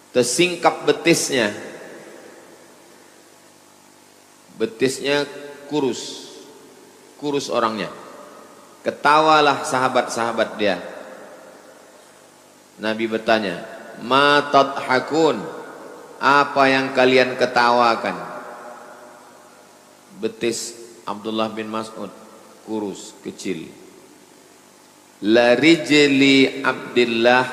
S1: tersingkap betisnya kurus orangnya. Ketawalah sahabat-sahabat dia. Nabi bertanya, ma tadhakun, apa yang kalian ketawakan? Betis Abdullah bin Mas'ud kurus, kecil. La rijlu abdillah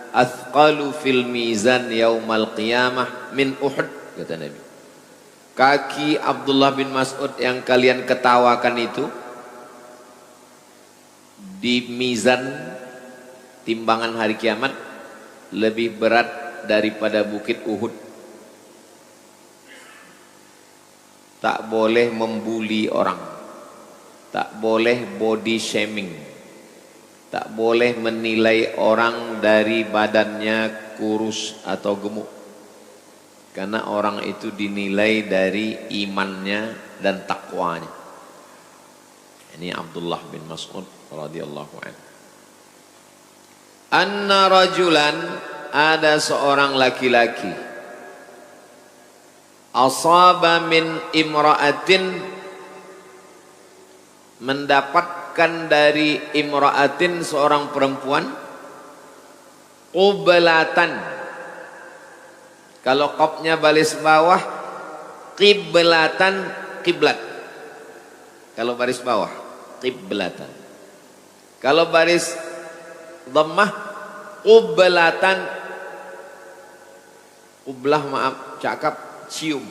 S1: athqalu fil mizan yaumal qiyamah min Uhud, kata Nabi. Kaki Abdullah bin Mas'ud yang kalian ketawakan itu di mizan timbangan hari kiamat lebih berat daripada bukit Uhud. Tak boleh membuli orang, tak boleh body shaming, tak boleh menilai orang dari badannya kurus atau gemuk, karena orang itu dinilai dari imannya dan takwanya. Ini Abdullah bin Mas'ud radhiyallahu anhu. Anna rajulan, ada seorang laki-laki, asaba min imra'atin, mendapatkan dari imra'atin seorang perempuan, qiblatan, kalau qafnya baris bawah, qiblatan, kiblat. Kalau baris bawah qiblatan, kalau baris dhammah qiblatan. Qiblah, maaf, cakap cium.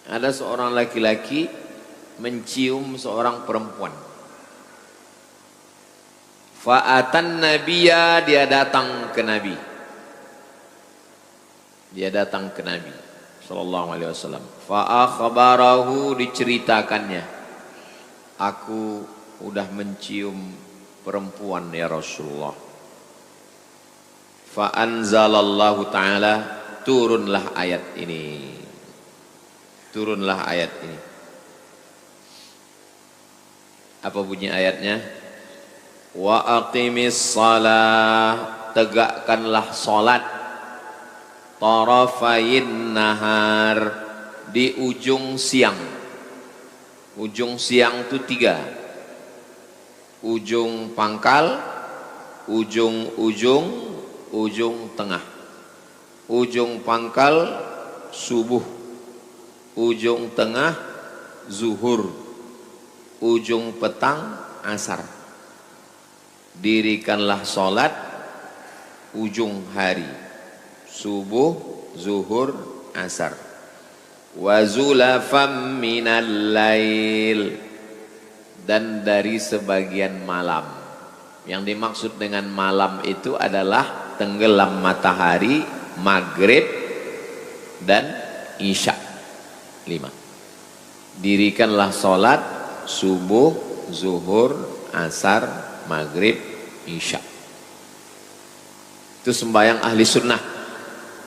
S1: Ada seorang laki-laki mencium seorang perempuan. Fa'atan nabiyya, dia datang ke Nabi. Dia datang ke Nabi sallallahu alaihi wasallam. Fa'akhbarahu, diceritakannya, aku udah mencium perempuan ya Rasulullah. Fa'anzalallahu ta'ala, turunlah ayat ini. Turunlah ayat ini. Apa bunyi ayatnya? Wa aqimis salah, tegakkanlah salat, tarafayin nahar, di ujung siang. Ujung siang itu 3. Ujung pangkal, ujung tengah. Ujung pangkal subuh, ujung tengah zuhur, ujung petang asar. Dirikanlah salat ujung hari, subuh, zuhur, asar. Wa zulafam minal lail, dan dari sebagian malam. Yang dimaksud dengan malam itu adalah tenggelam matahari, maghrib dan isya. 5. Dirikanlah salat subuh, zuhur, asar, maghrib, isya. Itu sembahyang ahli sunnah.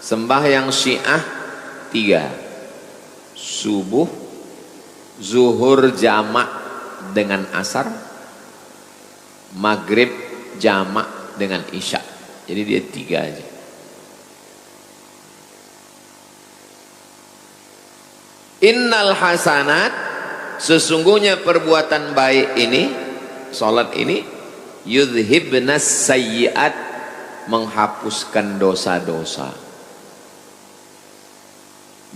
S1: Sembahyang Syiah 3. Subuh, zuhur jamak dengan asar, maghrib jamak dengan isya. Jadi dia 3 aja. Innal hasanat, sesungguhnya perbuatan baik ini, salat ini, yudhibnas sayyiat, menghapuskan dosa-dosa.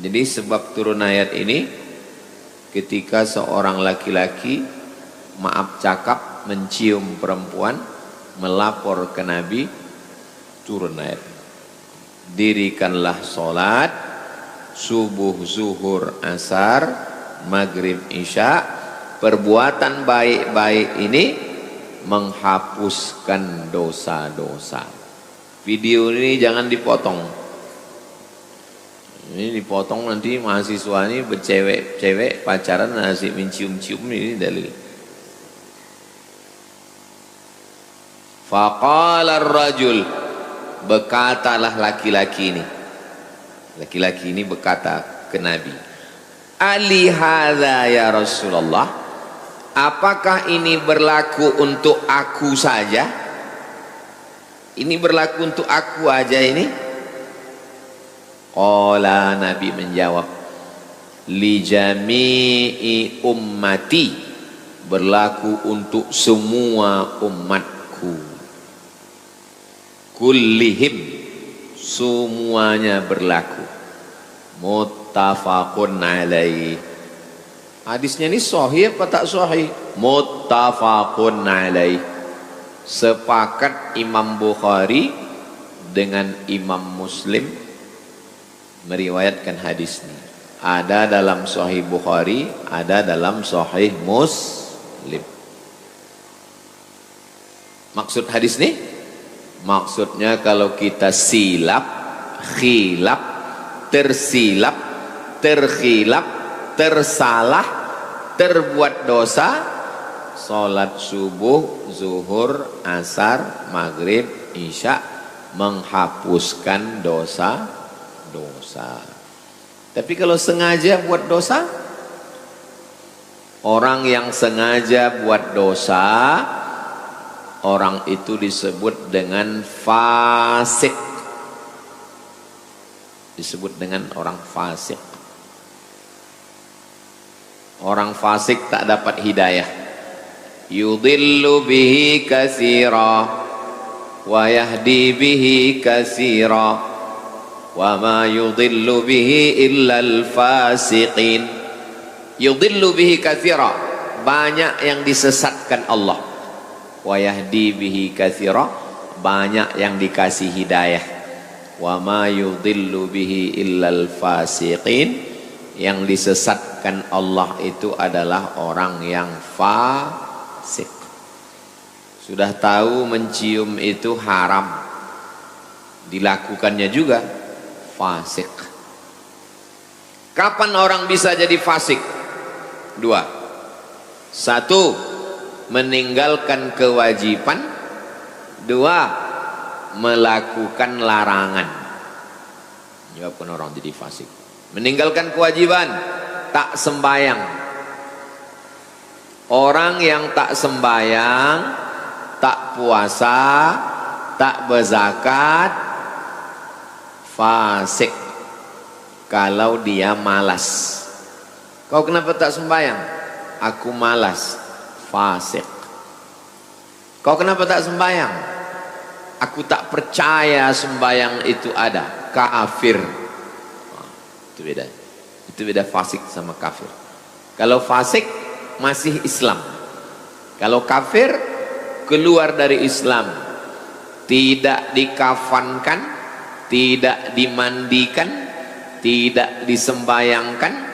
S1: Jadi sebab turun ayat ini, ketika seorang laki-laki maaf cakap mencium perempuan, melapor ke Nabi, turun ayat, dirikanlah sholat subuh, zuhur, asar, maghrib, isya. Perbuatan baik-baik ini menghapuskan dosa-dosa. Video ini jangan dipotong. Ini dipotong nanti mahasiswa ini bercewek-cewek pacaran asik mencium-cium, ini dalil. Faqala ar-rajul, berkatalah laki-laki ini. Laki-laki ini berkata ke Nabi, Ali hadza ya Rasulullah, apakah ini berlaku untuk aku saja? Ini berlaku untuk aku aja ini? Qala, Nabi menjawab, li jami'i ummati, berlaku untuk semua umatku. Kullihim, semuanya berlaku. Muttafaqun alaih. Hadisnya ini sahih apa tak sahih? Muttafaqun alaih. Sepakat Imam Bukhari dengan Imam Muslim meriwayatkan hadis ini. Ada dalam Sahih Bukhari, ada dalam Sahih Muslim. Maksud hadis ini? Maksudnya kalau kita silap, khilaf, tersilap, terkhilaf, tersalah, terbuat dosa, salat subuh, zuhur, asar, maghrib, isya, menghapuskan dosa-dosa. Tapi kalau sengaja buat dosa, orang yang sengaja buat dosa, orang itu disebut dengan fasik. Disebut dengan orang fasik. Orang fasik tak dapat hidayah. Yudhillu bihi katsira wa yahdi bihi katsira wa ma yudhillu bihi illa al-fasiqin. Yudhillu bihi katsira, banyak yang disesatkan Allah. Wa yahdi bihi katsira, banyak yang dikasih hidayah. Wa ma yudhillu bihi illal fasiqin, yang disesatkan Allah itu adalah orang yang fasik. Sudah tahu mencium itu haram, dilakukannya juga fasik. Kapan orang bisa jadi fasik? 2. 1, meninggalkan kewajiban. 2, melakukan larangan. Menyebabkan orang jadi fasik. Meninggalkan kewajiban, tak sembayang. Orang yang tak sembayang, tak puasa, tak berzakat, fasik. Kalau dia malas. Kau kenapa tak sembayang? Aku malas. Fasik. Kau kenapa tak sembayang? Aku tak percaya sembayang itu ada. Kafir. Itu beda. Itu beda fasik sama kafir. Kalau fasik masih Islam. Kalau kafir keluar dari Islam. Tidak dikafankan, tidak dimandikan, tidak disembayangkan,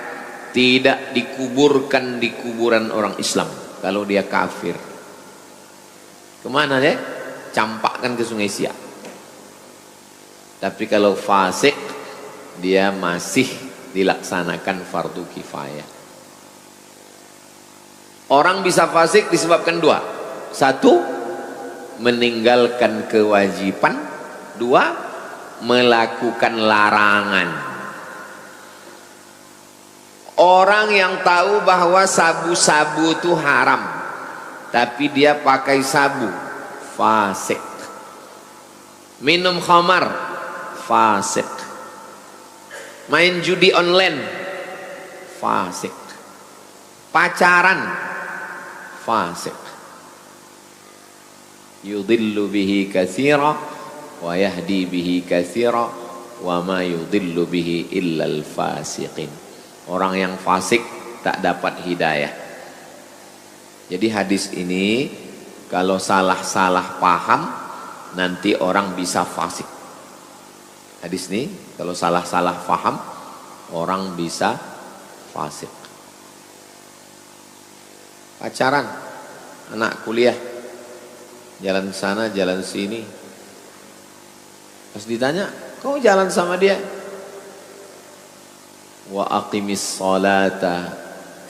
S1: tidak dikuburkan di kuburan orang Islam. Kalau dia kafir, kemana dia? Campakkan ke Sungai Siak. Tapi kalau fasik, dia masih dilaksanakan fardu kifayah. Orang bisa fasik disebabkan 2. 1, meninggalkan kewajiban. Dua, melakukan larangan. Orang yang tahu bahwa sabu-sabu itu haram, tapi dia pakai sabu, fasik. Minum khamar, fasik. Main judi online, fasik. Pacaran, fasik. Yudillu bihi katsira wa yahdi bihi katsira wa ma yudillu bihi illal fasiqin. Orang yang fasik tak dapat hidayah. Jadi hadis ini kalau salah-salah paham nanti orang bisa fasik. Hadis ini kalau salah-salah paham orang bisa fasik. Pacaran, anak kuliah, jalan sana jalan sini, pas ditanya kau jalan sama dia, wa aqimis salata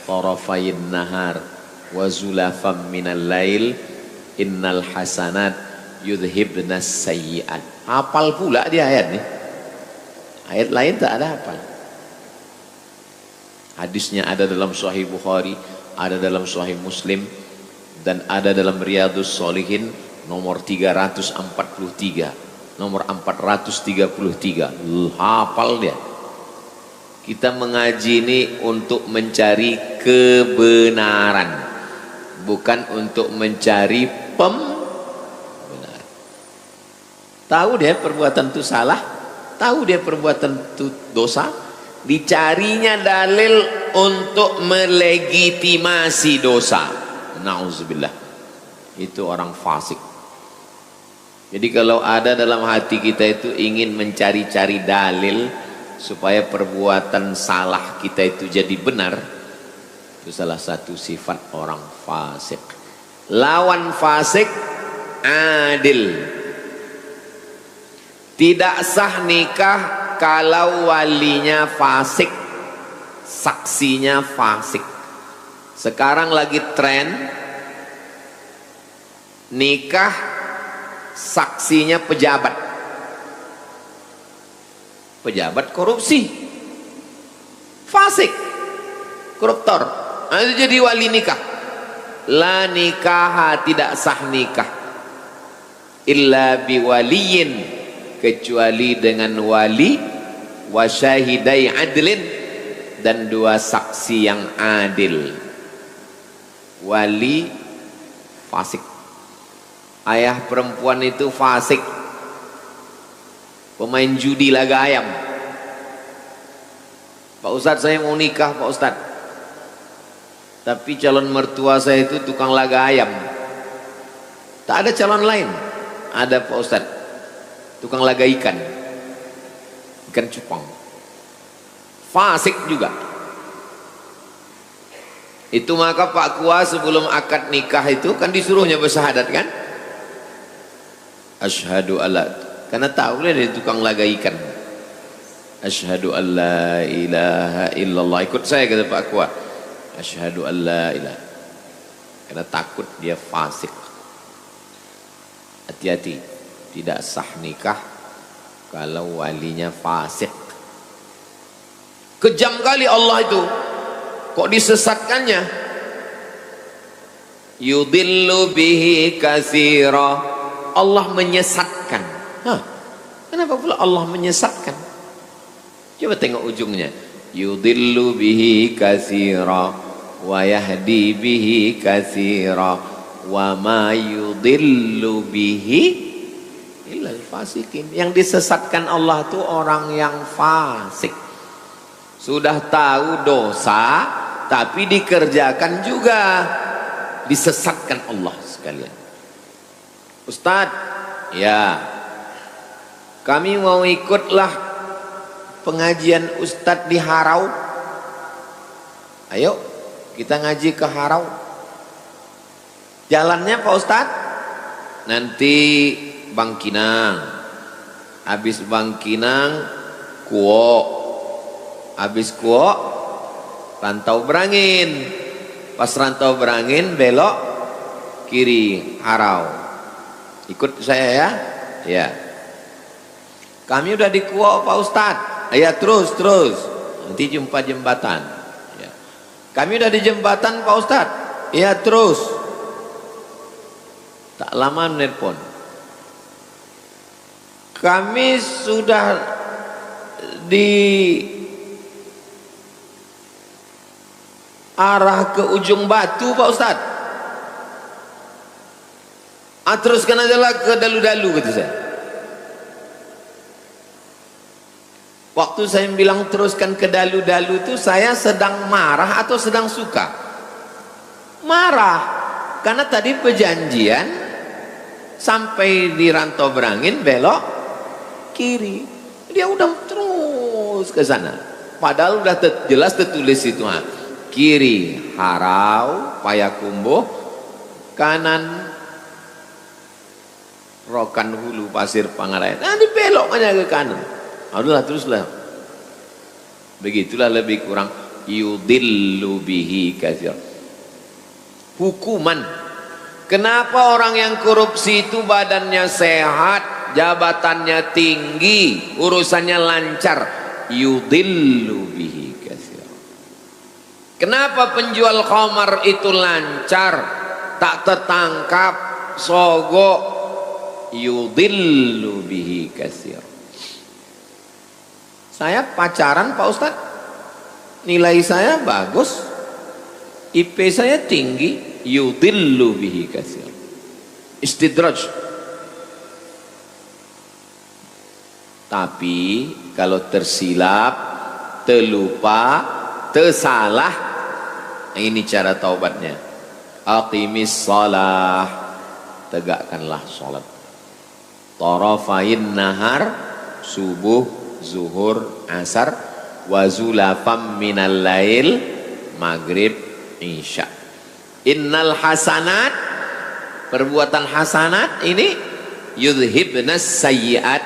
S1: tarafayn nahar wa zulafam minal lail innal hasanat yudhibnas sayyi'at. Hafal pula dia ayat nih, ayat lain tak ada hafal. Hadisnya ada dalam Sahih Bukhari, ada dalam Sahih Muslim, dan ada dalam Riyadhus Shalihin nomor 343, nomor 433. Hafal dia. Kita mengaji ini untuk mencari kebenaran, bukan untuk mencari pembenaran. Tahu dia perbuatan itu salah, tahu dia perbuatan itu dosa, dicarinya dalil untuk melegitimasi dosa. Nauzubillah. Itu orang fasik. Jadi kalau ada dalam hati kita itu ingin mencari-cari dalil supaya perbuatan salah kita itu jadi benar, itu salah satu sifat orang fasik. Lawan fasik, adil. Tidak sah nikah kalau walinya fasik, saksinya fasik. Sekarang lagi tren nikah saksinya pejabat. Pejabat korupsi, fasik, koruptor, itu jadi wali nikah. La nikaha, tidak sah nikah illa biwaliyin, kecuali dengan wali, wa syahidai adlin, dan dua saksi yang adil. Wali fasik, ayah perempuan itu fasik, pemain judi laga ayam. Pak Ustadz, saya mau nikah Pak Ustadz, tapi calon mertua saya itu tukang laga ayam. Tak ada calon lain. Ada Pak Ustadz, tukang laga ikan, ikan cupang, fasik juga. Itu maka Pak Kua sebelum akad nikah itu kan disuruhnya bersyahadat kan, asyhadu alla, karena tahu dia tukang laga ikan, asyhadu alla ilaha illallah. Ikut saya kata Pak Kua, asyhadu alla ilaha, karena takut dia fasik. Hati-hati, tidak sah nikah kalau walinya fasik. Kejam kali Allah itu, kok disesatkannya. Yudillu bihi katsira, Allah menyesatkan. Hah, kenapa pula Allah menyesatkan? Coba tengok ujungnya. Yudillu bihi katsira wa yahdi bihi katsira wa ma yudillu bihi illal fasikin. Yang disesatkan Allah itu orang yang fasik. Sudah tahu dosa tapi dikerjakan juga, disesatkan Allah sekalian. Ustadz, ya kami mau ikutlah pengajian Ustadz di Harau. Ayo kita ngaji ke Harau. Jalannya Pak Ustadz, nanti Bangkinang, habis Bangkinang Kuo, habis Kuo Rantau Berangin, pas Rantau Berangin belok kiri Harau. Ikut saya ya, ya. Kami udah di Kuok Pak Ustadz. Ya terus. Nanti jumpa jembatan. Ya. Kami udah di jembatan Pak Ustadz. Ya terus. Tak lama menelpon. Kami sudah di arah ke ujung batu Pak Ustadz. Teruskan aja lah ke dalu-dalu kata saya. Waktu saya bilang teruskan ke dalu-dalu itu saya sedang marah atau sedang suka? Marah. Karena tadi perjanjian sampai di Rantau Berangin belok kiri. Dia udah terus ke sana. Padahal udah jelas tertulis itu. Kiri Harau, Payakumbuh, kanan Rokan Hulu, Pasir Pangarayan. Nanti belok aja ke kanan. Adalah teruslah. Begitulah lebih kurang yudillu bihi katsir. Hukuman. Kenapa orang yang korupsi itu badannya sehat, jabatannya tinggi, urusannya lancar? Yudillu bihi katsir. Kenapa penjual khamar itu lancar, tak tertangkap, sogok? Yudillu bihi katsir. Saya pacaran Pak Ustadz, nilai saya bagus, IP saya tinggi, yudillu bihi katsir. Istidraj. Tapi kalau tersilap, terlupa, tersalah, ini cara taubatnya. Aqimis shalah, tegakkanlah salat. Tarafain nahar, subuh, zuhur, asar, wa zulafam minal lail, maghrib, isya. Innal hasanat, perbuatan hasanat ini yudhibnas sayyiat,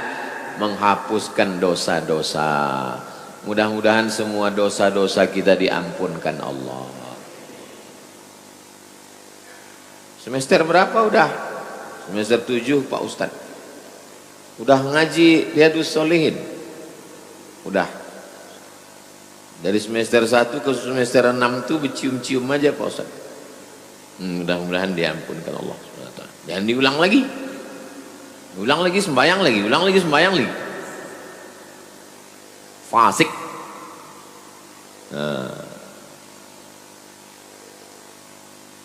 S1: menghapuskan dosa-dosa. Mudah-mudahan semua dosa-dosa kita diampunkan Allah. Semester berapa udah? Semester 7 Pak Ustadz. Udah ngaji Riyadhus Shalihin? Udah. Dari semester 1 ke semester 6 itu bercium-cium aja Pak Ustadz. Mudah-mudahan diampunkan Allah SWT. Jangan diulang lagi. Ulang lagi sembahyang lagi, ulang lagi sembahyang lagi. Fasik.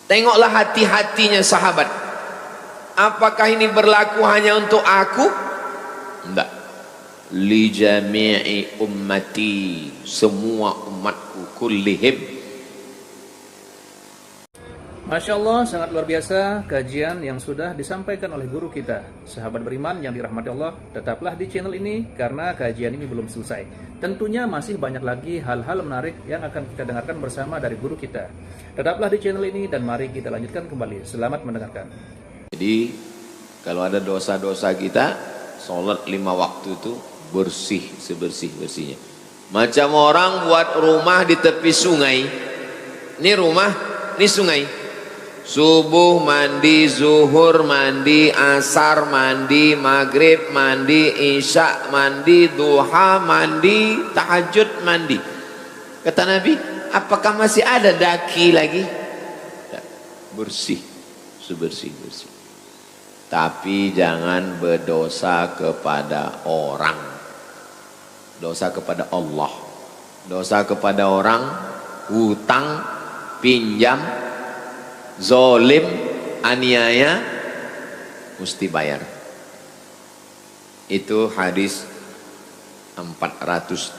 S1: Tengoklah hati-hatinya sahabat. Apakah ini berlaku hanya untuk aku? Enggak. Li jami'i ummati, semua umatku kullihim.
S3: Masya Allah, sangat luar biasa kajian yang sudah disampaikan oleh guru kita. Sahabat beriman yang dirahmati Allah, tetaplah di channel ini karena kajian ini belum selesai. Tentunya masih banyak lagi hal-hal menarik yang akan kita dengarkan bersama dari guru kita. Tetaplah di channel ini dan mari kita lanjutkan kembali. Selamat mendengarkan.
S1: Jadi kalau ada dosa-dosa kita, sholat 5 waktu itu bersih sebersih-bersihnya. Macam orang buat rumah di tepi sungai. Ini rumah, ini sungai. Subuh mandi, zuhur mandi, asar mandi, maghrib mandi, isya mandi, duha mandi, tahajud mandi. Kata Nabi, apakah masih ada daki lagi? Bersih, sebersih-bersih. Tapi jangan berdosa kepada orang. Dosa kepada Allah. Dosa kepada orang, hutang, pinjam, zolim, aniaya, mesti bayar. Itu hadis 434.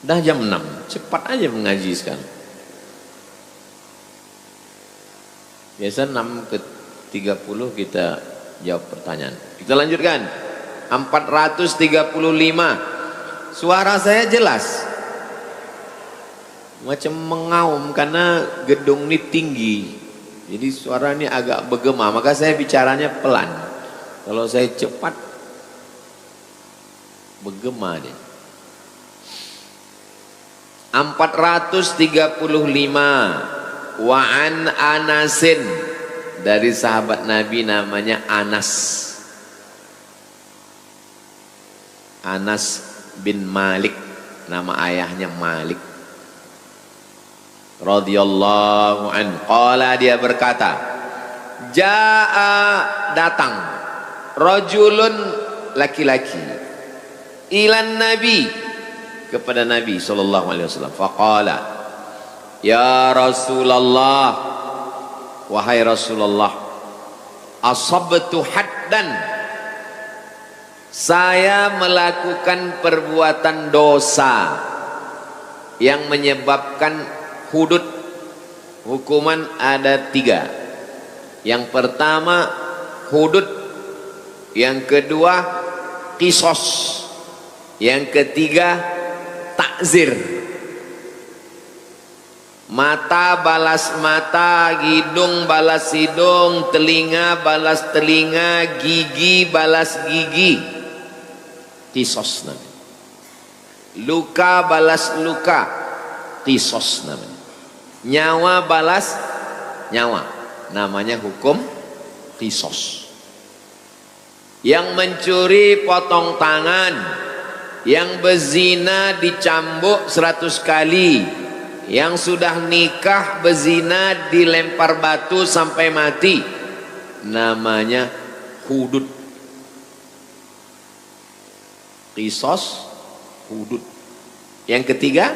S1: Dah jam 6, cepat aja mengaji sekarang. Biasa 6 ke 30 kita jawab pertanyaan. Kita lanjutkan. 435. Suara saya jelas. Macam mengaum karena gedung ini tinggi. Jadi suara ini agak bergema, maka saya bicaranya pelan. Kalau saya cepat bergema dia. 435. Wa an Anasin, dari sahabat Nabi namanya Anas. Anas bin Malik, nama ayahnya Malik radhiyallahu anhu. Qala, dia berkata, jaa, datang, rajulun, laki-laki, ilan nabi, kepada Nabi sallallahu alaihi wasallam. Faqala, ya Rasulullah, wahai Rasulullah, asabtu haddan, saya melakukan perbuatan dosa yang menyebabkan hudud. Hukuman ada 3. Yang pertama hudud, yang kedua qisas, yang ketiga takzir. Mata balas mata, hidung balas hidung, telinga balas telinga, gigi balas gigi. Qisas namanya. Luka balas luka, qisas namanya. Nyawa balas nyawa, namanya hukum qisas. Yang mencuri potong tangan, yang berzina dicambuk 100 kali, yang sudah nikah berzina dilempar batu sampai mati, namanya hudud. Qisas, hudud. Yang ketiga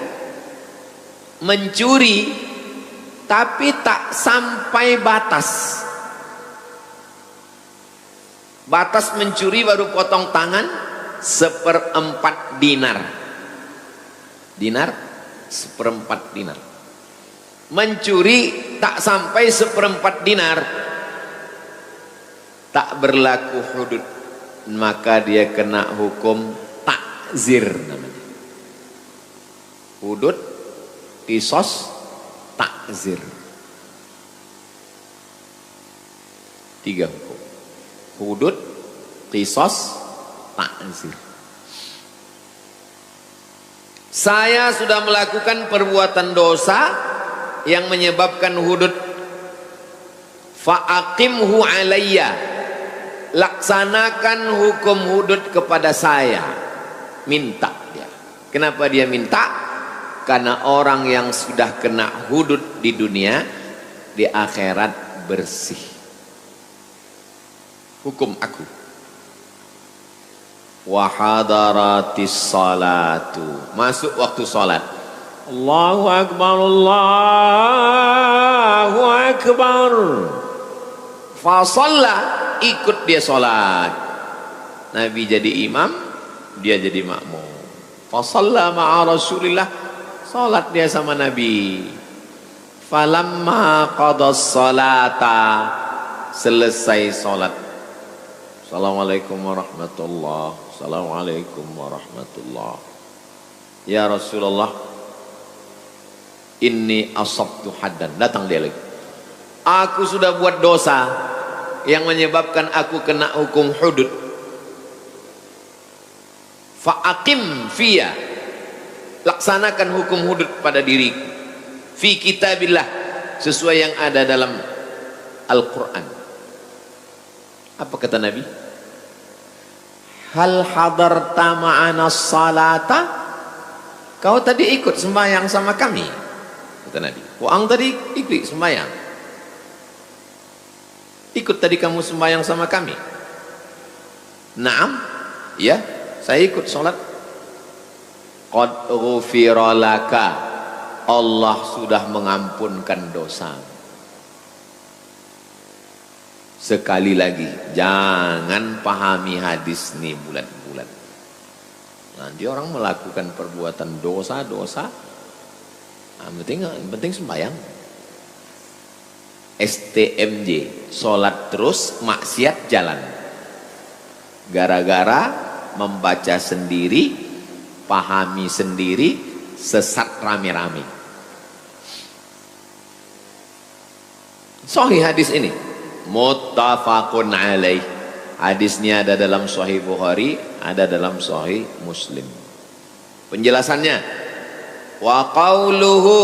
S1: mencuri tapi tak sampai batas. Batas mencuri baru potong tangan 1/4 dinar. Dinar 1/4 dinar. Mencuri tak sampai 1/4 dinar, tak berlaku hudud, maka dia kena hukum takzir namanya. Hudud, qisas, takzir. 3 hukum. Hudud, qisas, takzir. Saya sudah melakukan perbuatan dosa yang menyebabkan hudud. Fa'aqimhu alayya, laksanakan hukum hudud kepada saya. Minta dia. Kenapa dia minta? Karena orang yang sudah kena hudud di dunia, di akhirat bersih. Hukum aku. Wa hadaratis salatu, masuk waktu salat. Allahu akbar, Allahu akbar. Fa shalla, ikut dia salat. Nabi jadi imam, dia jadi makmum. Fa shalla ma'a Rasulillah, salat dia sama Nabi. Falamma qadas salata, selesai salat. Assalamualaikum warahmatullahi, assalamualaikum warahmatullahi. Ya Rasulullah, inni asabtu haddan. Datang dia lagi. Aku sudah buat dosa yang menyebabkan aku kena hukum hudud. Fa'aqim fiyya, laksanakan hukum hudud pada diriku. Fi kitabillah, sesuai yang ada dalam Al-Quran. Apa kata Nabi? Hal hadarta ma'ana salata, kau tadi ikut sembahyang sama kami, kata Nabi. Ang tadi ikut sembahyang, ikut tadi kamu sembahyang sama kami. Naam, ya, saya ikut sholat. Qad ghufira laka, Allah sudah mengampunkan dosa. Sekali lagi, jangan pahami hadis ini bulat-bulat. Nanti orang melakukan perbuatan dosa-dosa, penting sembahyang. STMJ, sholat terus, maksiat jalan. Gara-gara membaca sendiri, pahami sendiri, sesat rame-rame. Sahih hadis ini. Muttafaqun alaih. Hadisnya ada dalam Sahih Bukhari, ada dalam Sahih Muslim. Penjelasannya, wa qauluhu,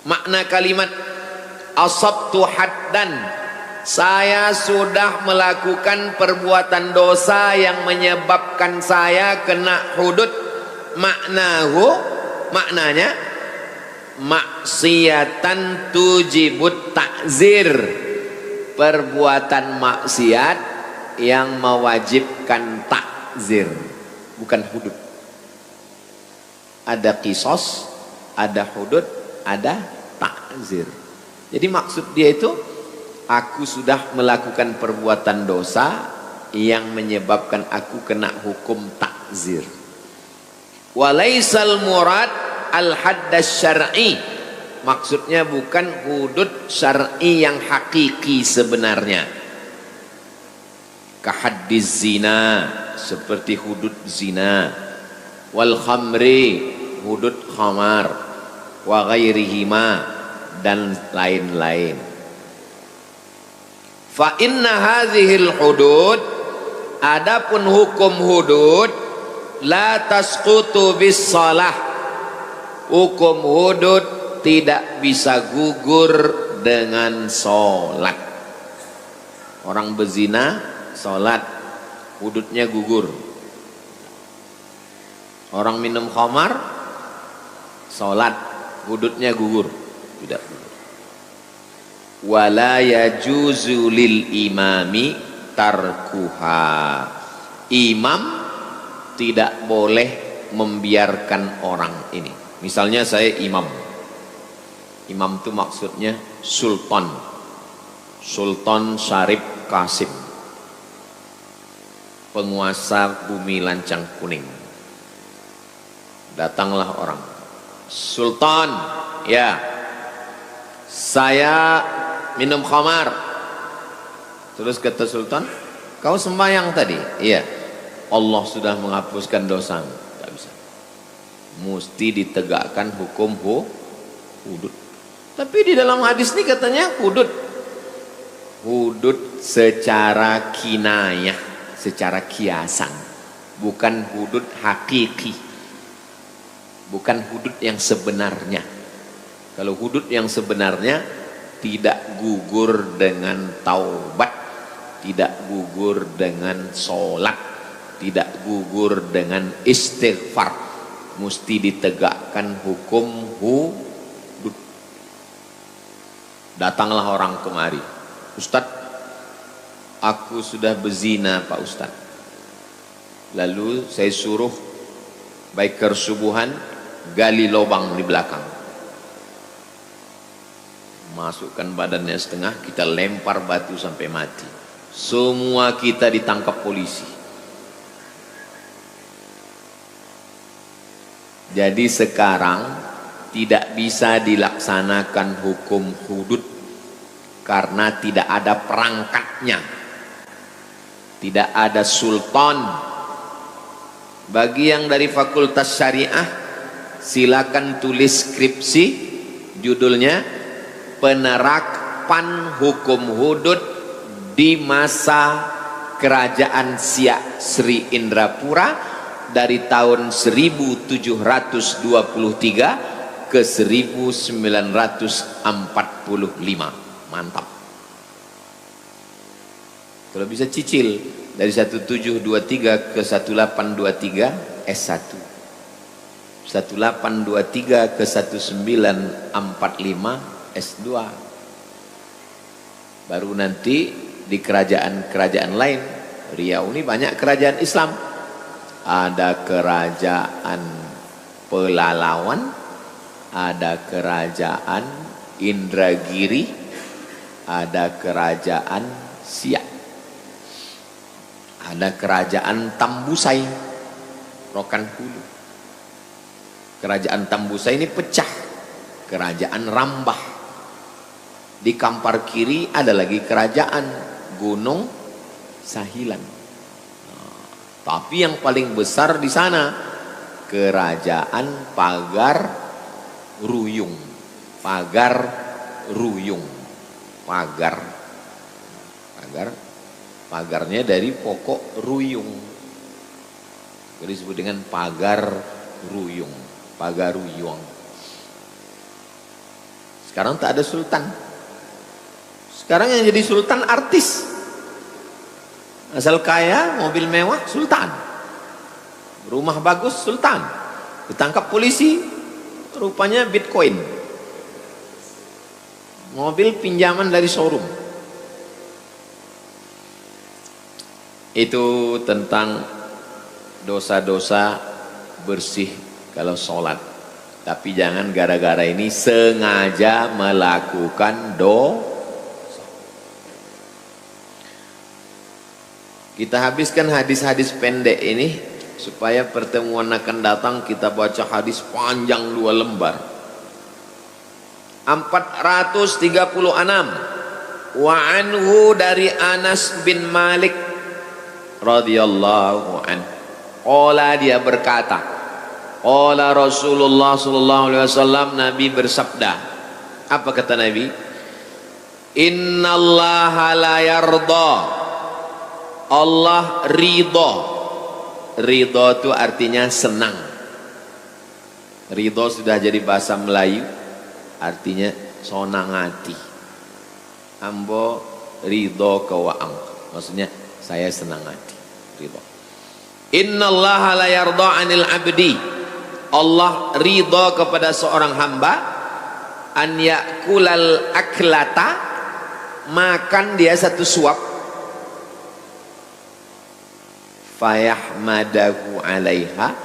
S1: makna kalimat asabtu haddan, saya sudah melakukan perbuatan dosa yang menyebabkan saya kena hudud. Maknanya maksiatan tujibut takzir, perbuatan maksiat yang mewajibkan takzir, bukan hudud. Ada kisos, ada hudud, ada takzir. Jadi maksud dia itu, aku sudah melakukan perbuatan dosa yang menyebabkan aku kena hukum takzir. Walaisal murad al-haddas syar'i, maksudnya bukan hudud syar'i yang hakiki sebenarnya. Kahaddiz zina, seperti hudud zina. Wal khamri, hudud khamar. Wa ghairihima, dan lain-lain. Fa inna hadhil hudud, adapun hukum hudud, la tasqutu bis salah, hukum hudud tidak bisa gugur dengan sholat. Orang berzina sholat, hududnya gugur. Orang minum khamar sholat, hududnya gugur, tidak gugur. Wala yajuzu lil imami tarkuha, imam tidak boleh membiarkan orang ini. Misalnya saya imam itu maksudnya sultan Syarif Qasim, penguasa bumi lancang kuning. Datanglah orang, sultan, ya saya minum khamar. Terus kata sultan, kau sembahyang tadi? Iya. Allah sudah menghapuskan dosamu. Tidak bisa. Mesti ditegakkan hukum hudud. Tapi di dalam hadis ini katanya hudud secara kinayah, secara kiasan, bukan hudud hakiki, bukan hudud yang sebenarnya. Kalau hudud yang sebenarnya tidak gugur dengan taubat, tidak gugur dengan sholat, tidak gugur dengan istighfar, mesti ditegakkan hukum hudud. Datanglah orang kemari, Ustadz, aku sudah berzina Pak Ustadz. Lalu saya suruh biker subuhan gali lubang di belakang, masukkan badannya setengah, kita lempar batu sampai mati. Semua kita ditangkap polisi. Jadi sekarang tidak bisa dilaksanakan hukum hudud karena tidak ada perangkatnya, tidak ada sultan. Bagi yang dari Fakultas Syariah, silakan tulis skripsi, judulnya penerapan hukum hudud di masa kerajaan Siak Sri Indrapura dari tahun 1723 ke 1945. Mantap. Kalau bisa cicil dari 1723 ke 1823 S1, 1823 ke 1945 S2, baru nanti di kerajaan-kerajaan lain. Riau ini banyak kerajaan Islam, ada kerajaan Pelalawan, ada kerajaan Indragiri, ada kerajaan Siak, ada kerajaan Tambusai, Rokan Hulu. Kerajaan Tambusai ini pecah, kerajaan Rambah. Di Kampar kiri ada lagi kerajaan Gunung Sahilan. Tapi yang paling besar di sana kerajaan Pagar Ruyung. Pagar Ruyung. Pagarnya dari pokok ruyung, jadi disebut dengan pagar ruyung, pagar ruyung. Sekarang tak ada sultan, Sekarang yang jadi sultan artis. Asal kaya, mobil mewah, sultan. Rumah bagus, sultan. Ditangkap polisi, rupanya Bitcoin. Mobil pinjaman dari showroom. Itu tentang dosa-dosa bersih kalau sholat. Tapi jangan gara-gara ini sengaja melakukan dosa. Kita habiskan hadis-hadis pendek ini supaya pertemuan akan datang kita baca hadis panjang 2 lembar. 436. Wa anhu dari Anas bin Malik radhiyallahu anhu. Qala dia berkata, qala Rasulullah sallallahu alaihi wasallam, Nabi bersabda. Apa kata Nabi? Innallaha la yarda. Allah ridho. Ridho itu artinya senang. Ridho sudah jadi bahasa Melayu, artinya sonang hati. Ambo ridho kawaang, maksudnya saya senang hati. Ridho. Innallaha la yarda 'anil 'abdi. Allah ridho kepada seorang hamba an yakulal aklata, makan dia satu suap, fayahmadahu 'alaiha,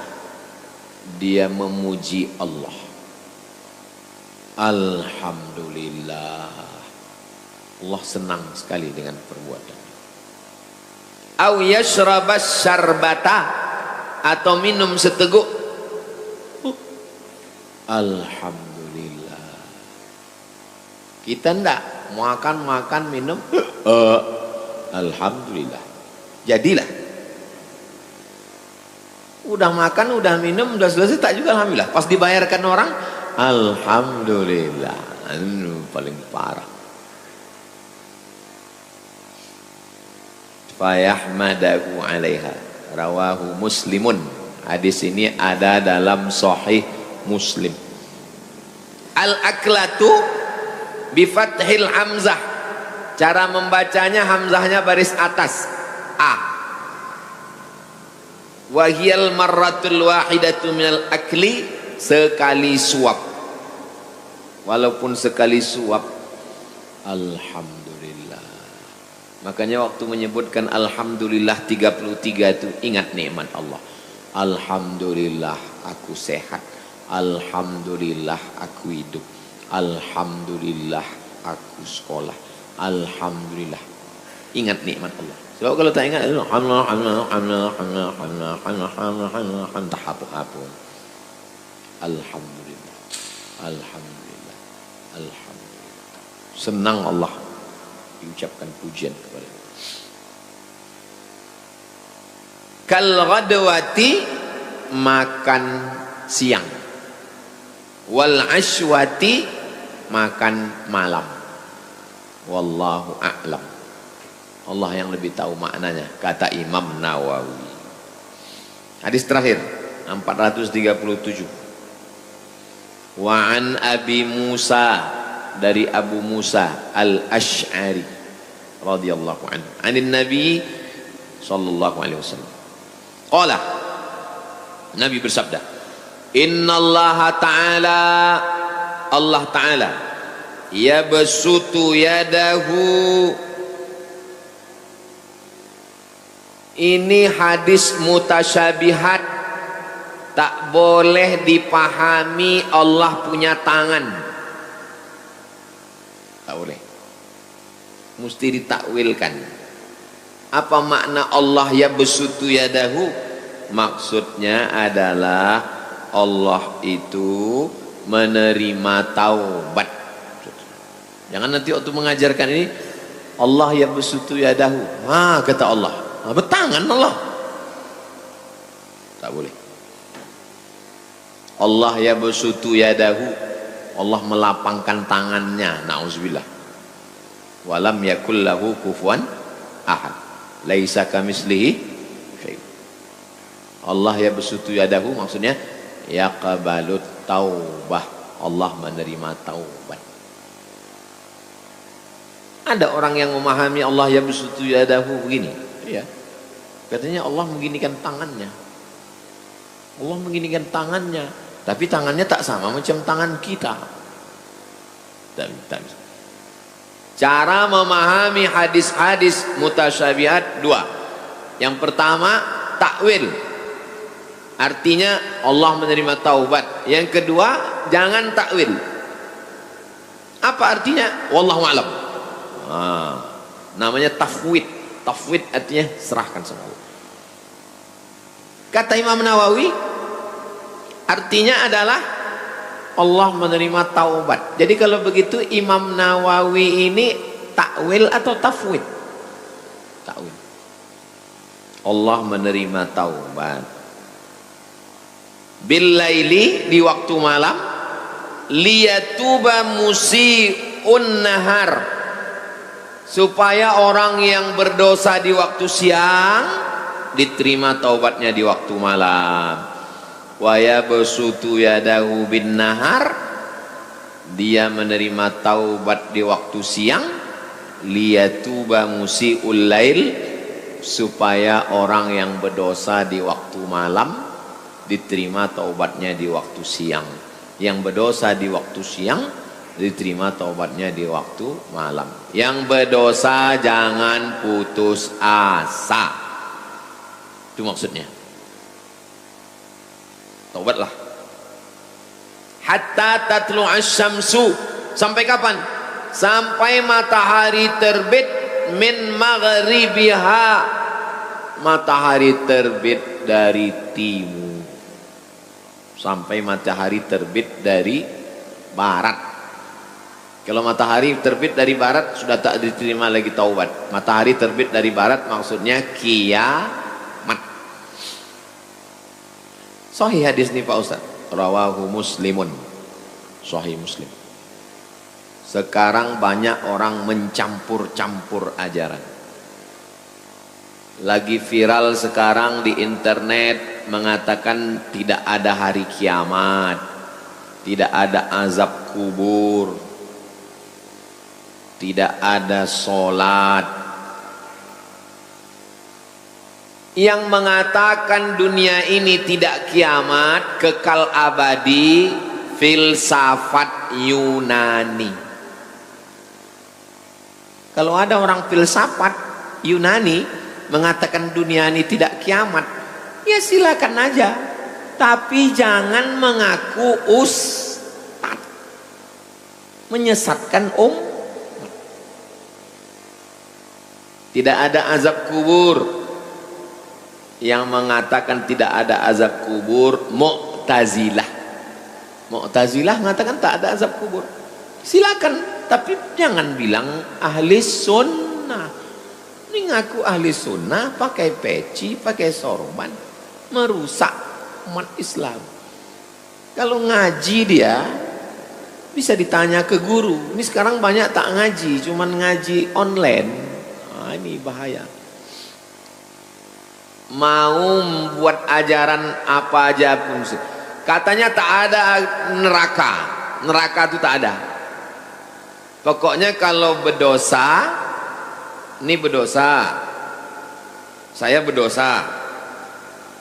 S1: dia memuji Allah. Alhamdulillah, Allah senang sekali dengan perbuatan. Au yashrabas syarbata, atau minum seteguk, alhamdulillah. Kita ndak makan minum, alhamdulillah. Jadilah, udah makan, udah minum, udah selesai tak juga alhamdulillah. Pas dibayarkan orang, alhamdulillah. Paling parah. Fayahmadahu 'alaiha, rawahu Muslimun. Hadis ini ada dalam Sahih Muslim. Al-aklatu bifathil hamzah. Cara membacanya, hamzahnya baris atas, a. Wahiyal marratul wahidatu minal akli, sekali suap. Walaupun sekali suap, alhamdulillah. Makanya waktu menyebutkan alhamdulillah 33 itu ingat nikmat Allah. Alhamdulillah aku sehat. Alhamdulillah aku hidup. Alhamdulillah aku sekolah. Alhamdulillah. Ingat nikmat Allah. Sebab kalau tak ingat, alhamdulillah, alhamdulillah, alhamdulillah. Senang Allah diucapkan pujian kepada Allah. Kal ghadwati, makan siang. Wal ashwati, makan malam. Wallahu a'lam. Allah yang lebih tahu maknanya, kata Imam Nawawi. Hadis terakhir 437. Wa an Abi Musa, dari Abu Musa Al-Asy'ari radhiyallahu anhu, anin Nabi sallallahu alaihi wasallam. Qala, Nabi bersabda, innallaha ta'ala, Allah ta'ala, yabsutu yadahu. Ini hadis mutasyabihat, tak boleh dipahami Allah punya tangan, tak boleh, mesti ditakwilkan. Apa makna Allah yabsutu yadahu? Maksudnya adalah Allah itu menerima taubat. Jangan nanti waktu mengajarkan ini Allah yabsutu yadahu, kata Allah, bertangan Allah, tak boleh. Allah yabsutu yadahu, Allah melapangkan tangannya, na'udzubillah. Walam yakul lahu kufuwan ahad, laisa kamislihi syai'. Allah yabsutu yadahu maksudnya yaqbalut taubah, Allah menerima taubat. Ada orang yang memahami Allah yabsutu yadahu begini, ya. Katanya Allah mengginikan tangannya. Allah mengginikan tangannya, tapi tangannya tak sama macam tangan kita. Tak bisa. Cara memahami hadis-hadis mutasyabihat dua. Yang pertama, takwil. Artinya Allah menerima taubat. Yang kedua, jangan takwil. Apa artinya? Wallahu a'lam. Namanya tafwid. Tafwid artinya serahkan sama Allah. Kata Imam Nawawi, artinya adalah Allah menerima taubat. Jadi kalau begitu Imam Nawawi ini takwil atau tafwid? Takwil. Allah menerima taubat. Bil laili, di waktu malam, liyatuba musiun nahar, supaya orang yang berdosa di waktu siang diterima taubatnya di waktu malam. Wa yabsutu yadahu bin nahar, dia menerima taubat di waktu siang, liyatuba musiul lail, supaya orang yang berdosa di waktu malam diterima taubatnya di waktu siang. Yang berdosa di waktu siang diterima taubatnya di waktu malam. Yang berdosa jangan putus asa. Itu maksudnya. Taubatlah. Hatta tatlu'asy syamsu, sampai kapan? Sampai matahari terbit min maghribiha, matahari terbit dari timur. Sampai matahari terbit dari barat. Kalau matahari terbit dari barat sudah tak diterima lagi taubat. Matahari terbit dari barat maksudnya kiamat. Sahih hadis nih Pak Ustaz. Rawahu Muslimun. Sahih Muslim. Sekarang banyak orang mencampur-campur ajaran. Lagi viral sekarang di internet mengatakan tidak ada hari kiamat, tidak ada azab kubur, tidak ada sholat. Yang mengatakan dunia ini tidak kiamat, kekal abadi, filsafat Yunani. Kalau ada orang filsafat Yunani mengatakan dunia ini tidak kiamat, ya silakan aja, tapi jangan mengaku ustad, menyesatkan Tidak ada azab kubur. Yang mengatakan tidak ada azab kubur Mu'tazilah. Mu'tazilah mengatakan tak ada azab kubur. Silakan, tapi jangan bilang ahli sunnah. Ini ngaku ahli sunnah pakai peci, pakai sorban, merusak umat Islam. Kalau ngaji dia bisa ditanya ke guru. Ini sekarang banyak tak ngaji, cuman ngaji online. Nah, ini bahaya. Mau membuat ajaran apa aja pun, katanya tak ada neraka. Neraka itu tak ada. Pokoknya kalau berdosa, ini berdosa, saya berdosa.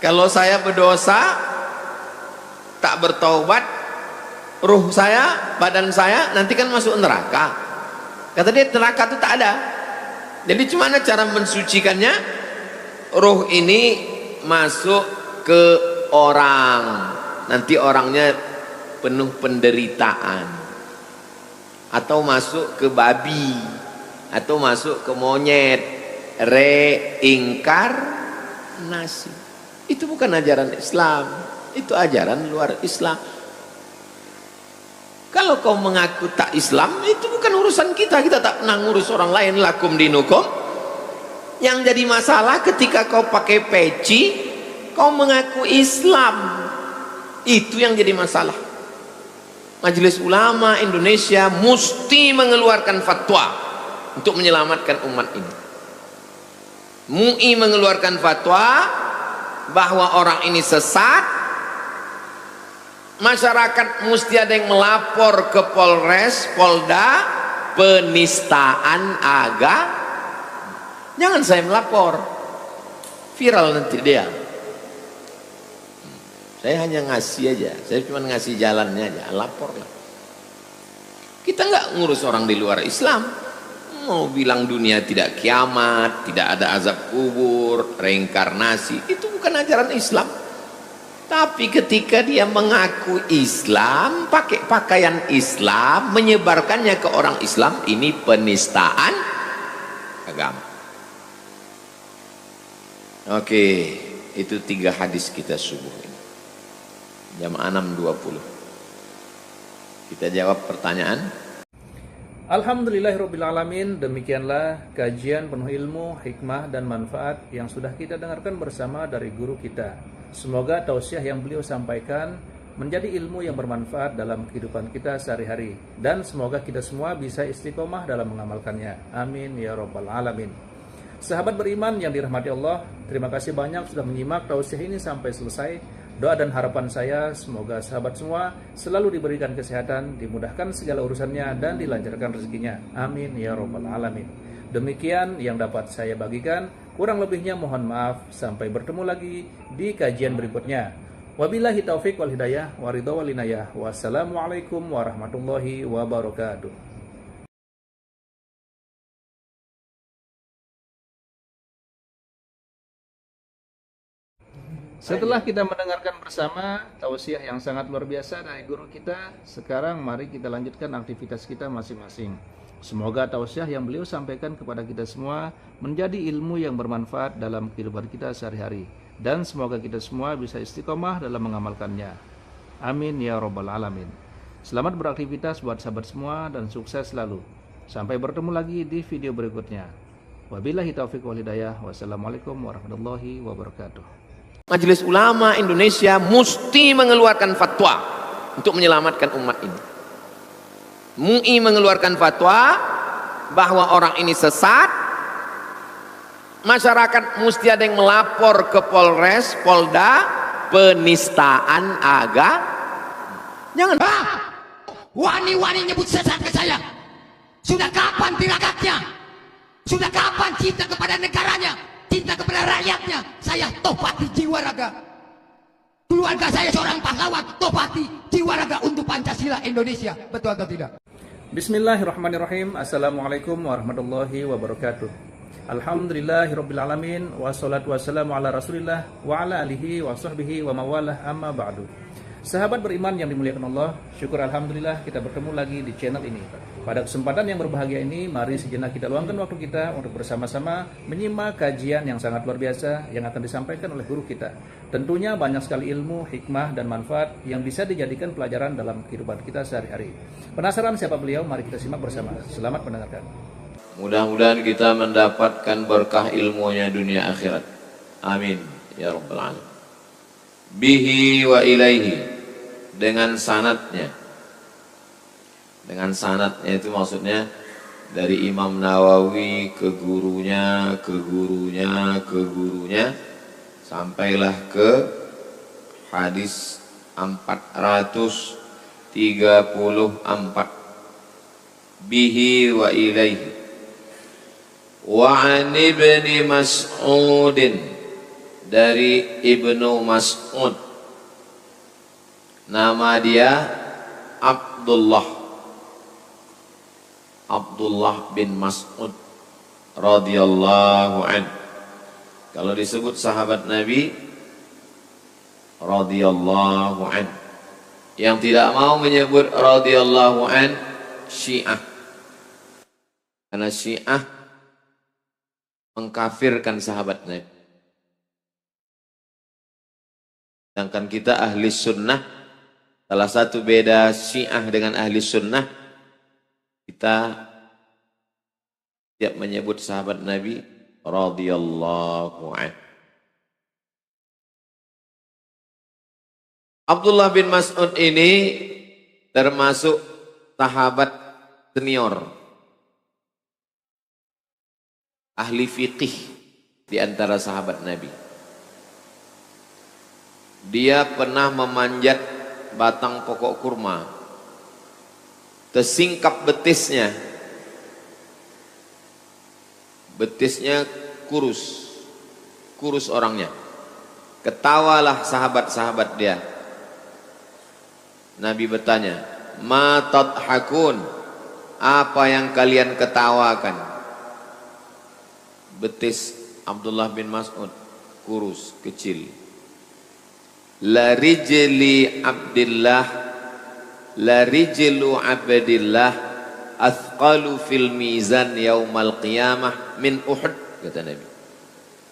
S1: Kalau saya berdosa tak bertaubat, ruh saya, badan saya nanti kan masuk neraka. Kata dia neraka itu tak ada. Jadi gimana cara mensucikannya? Ruh ini masuk ke orang, nanti orangnya penuh penderitaan, atau masuk ke babi, atau masuk ke monyet, reinkarnasi. Itu bukan ajaran Islam, itu ajaran luar Islam. Kalau kau mengaku tak Islam, itu bukan urusan kita. Kita tak pernah ngurus orang lain. Lakum dinukum. Yang jadi masalah ketika kau pakai peci, kau mengaku Islam. Itu yang jadi masalah. Majelis Ulama Indonesia mesti mengeluarkan fatwa untuk menyelamatkan umat ini. MUI mengeluarkan fatwa bahwa orang ini sesat. Masyarakat mesti ada yang melapor ke Polres, Polda, penistaan agama. Jangan saya melapor, viral nanti dia. Saya hanya ngasih aja, saya cuma ngasih jalannya aja, lapor lah. Kita nggak ngurus orang di luar Islam. Mau bilang dunia tidak kiamat, tidak ada azab kubur, reinkarnasi, itu bukan ajaran Islam. Tapi ketika dia mengaku Islam, pakai pakaian Islam, menyebarkannya ke orang Islam, ini penistaan agama. Oke, itu 3 hadis kita subuh ini. Jam 6.20. Kita jawab pertanyaan.
S3: Alhamdulillahirrabbilalamin. Demikianlah kajian penuh ilmu, hikmah dan manfaat yang sudah kita dengarkan bersama dari guru kita. Semoga tausiah yang beliau sampaikan menjadi ilmu yang bermanfaat dalam kehidupan kita sehari-hari, dan semoga kita semua bisa istiqomah dalam mengamalkannya. Amin ya rabbal alamin. Sahabat beriman yang dirahmati Allah, terima kasih banyak sudah menyimak tausiah ini sampai selesai. Doa dan harapan saya semoga sahabat semua selalu diberikan kesehatan, dimudahkan segala urusannya, dan dilancarkan rezekinya. Amin ya rabbal alamin. Demikian yang dapat saya bagikan, kurang lebihnya mohon maaf. Sampai bertemu lagi di kajian berikutnya. Wabillahi taufik wal hidayah wa ridha wal inayah. Wassalamualaikum warahmatullahi wabarakatuh. Setelah kita mendengarkan bersama tausiah yang sangat luar biasa dari guru kita, sekarang mari kita lanjutkan aktivitas kita masing-masing. Semoga tausiah yang beliau sampaikan kepada kita semua menjadi ilmu yang bermanfaat dalam kehidupan kita sehari-hari, dan semoga kita semua bisa istiqomah dalam mengamalkannya. Amin ya rabbal alamin. Selamat beraktivitas buat sahabat semua dan sukses selalu. Sampai bertemu lagi di video berikutnya. Wabillahi taufiq wal hidayah. Wassalamualaikum warahmatullahi wabarakatuh.
S1: Majelis Ulama Indonesia mesti mengeluarkan fatwa untuk menyelamatkan umat ini. MUI mengeluarkan fatwa bahwa orang ini sesat. Masyarakat mesti ada yang melapor ke Polres, Polda, penistaan agama. Jangan.
S2: Wani-wani nyebut sesat ke saya. Sudah kapan tirakatnya? Sudah kapan cinta kepada negaranya? Cinta kepada rakyatnya? Saya topati jiwa raga. Keluarga saya seorang pahlawan, topati jiwa raga untuk Pancasila Indonesia. Betul atau tidak?
S3: Bismillahirrahmanirrahim. Assalamualaikum warahmatullahi wabarakatuh. Alhamdulillahirrabbilalamin. Wassalatu wassalamu ala rasulillah wa ala alihi wa sahbihi wa mawalah, amma ba'du. Sahabat beriman yang dimuliakan Allah, syukur alhamdulillah kita bertemu lagi di channel ini. Pada kesempatan yang berbahagia ini, mari sejenak kita luangkan waktu kita untuk bersama-sama menyimak kajian yang sangat luar biasa yang akan disampaikan oleh guru kita. Tentunya banyak sekali ilmu, hikmah, dan manfaat yang bisa dijadikan pelajaran dalam kehidupan kita sehari-hari. Penasaran siapa beliau? Mari kita simak bersama. Selamat mendengarkan.
S1: Mudah-mudahan kita mendapatkan berkah ilmunya dunia akhirat. Amin ya rabbal alamin. Bihi wa ilaihi, dengan sanadnya. Dengan sanadnya itu maksudnya dari Imam Nawawi ke gurunya, ke gurunya, ke gurunya, sampailah ke hadis 434. Bihi wa ilaihi. Wa an ibni Mas'udin, dari Ibnu Mas'ud, nama dia Abdullah bin Mas'ud radhiyallahu an. Kalau disebut sahabat Nabi radhiyallahu an, yang tidak mau menyebut radhiyallahu an Syiah, karena Syiah mengkafirkan sahabat Nabi. Sedangkan kita ahli sunnah, salah satu beda Syiah dengan ahli sunnah, kita tidak menyebut sahabat Nabi radhiyallahu anhu. Abdullah bin Mas'ud ini termasuk sahabat senior, ahli fiqih di antara sahabat Nabi. Dia pernah memanjat batang pokok kurma, tersingkap betisnya, betisnya kurus, kurus orangnya. Ketawalah sahabat-sahabat dia. Nabi bertanya, ma tadhakun, apa yang kalian ketawakan? Betis Abdullah bin Mas'ud kurus, kecil. La rijli Abdillah, la rijlu Abdillah athqalu fil mizan yaumal qiyamah min Uhud, kata Nabi.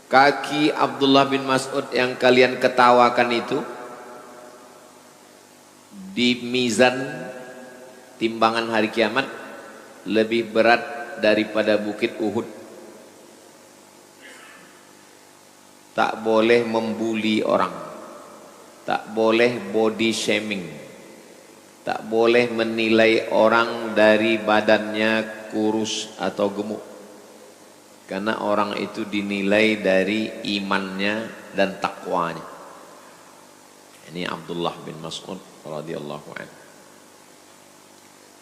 S1: Kaki Abdullah bin Mas'ud yang kalian ketawakan itu di mizan timbangan hari kiamat lebih berat daripada bukit Uhud. Tak boleh membuli orang, tak boleh body shaming, tak boleh menilai orang dari badannya kurus atau gemuk, karena orang itu dinilai dari imannya dan takwanya. Ini Abdullah bin Mas'ud radhiyallahu anhu.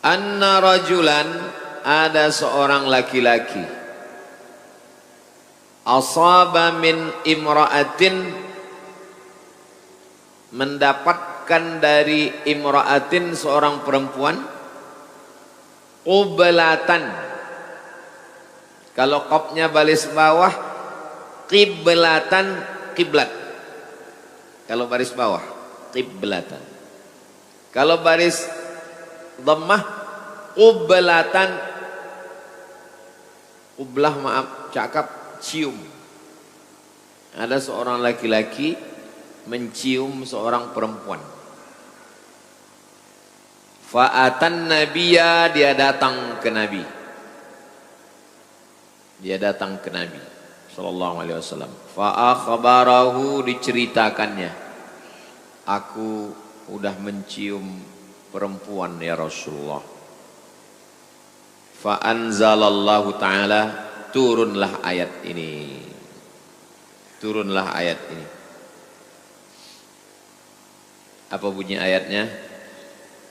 S1: Anna rajulan, ada seorang laki-laki, asaba min imra'atin, mendapatkan dari imra'atin seorang perempuan, qiblatan, kalau qafnya baris bawah, qiblatan, kiblat. Kalau baris bawah, qiblatan. Kalau baris dhammah, qiblatan. Qiblah, maaf, cakap, cium. Ada seorang laki-laki mencium seorang perempuan. Fa'atan nabiyya, dia datang ke Nabi. Dia datang ke Nabi sallallahu alaihi wasallam. Fa'akhbarahu, diceritakannya, aku udah mencium perempuan ya Rasulullah. Fa'anzalallahu ta'ala, turunlah ayat ini. Turunlah ayat ini. Apa bunyi ayatnya?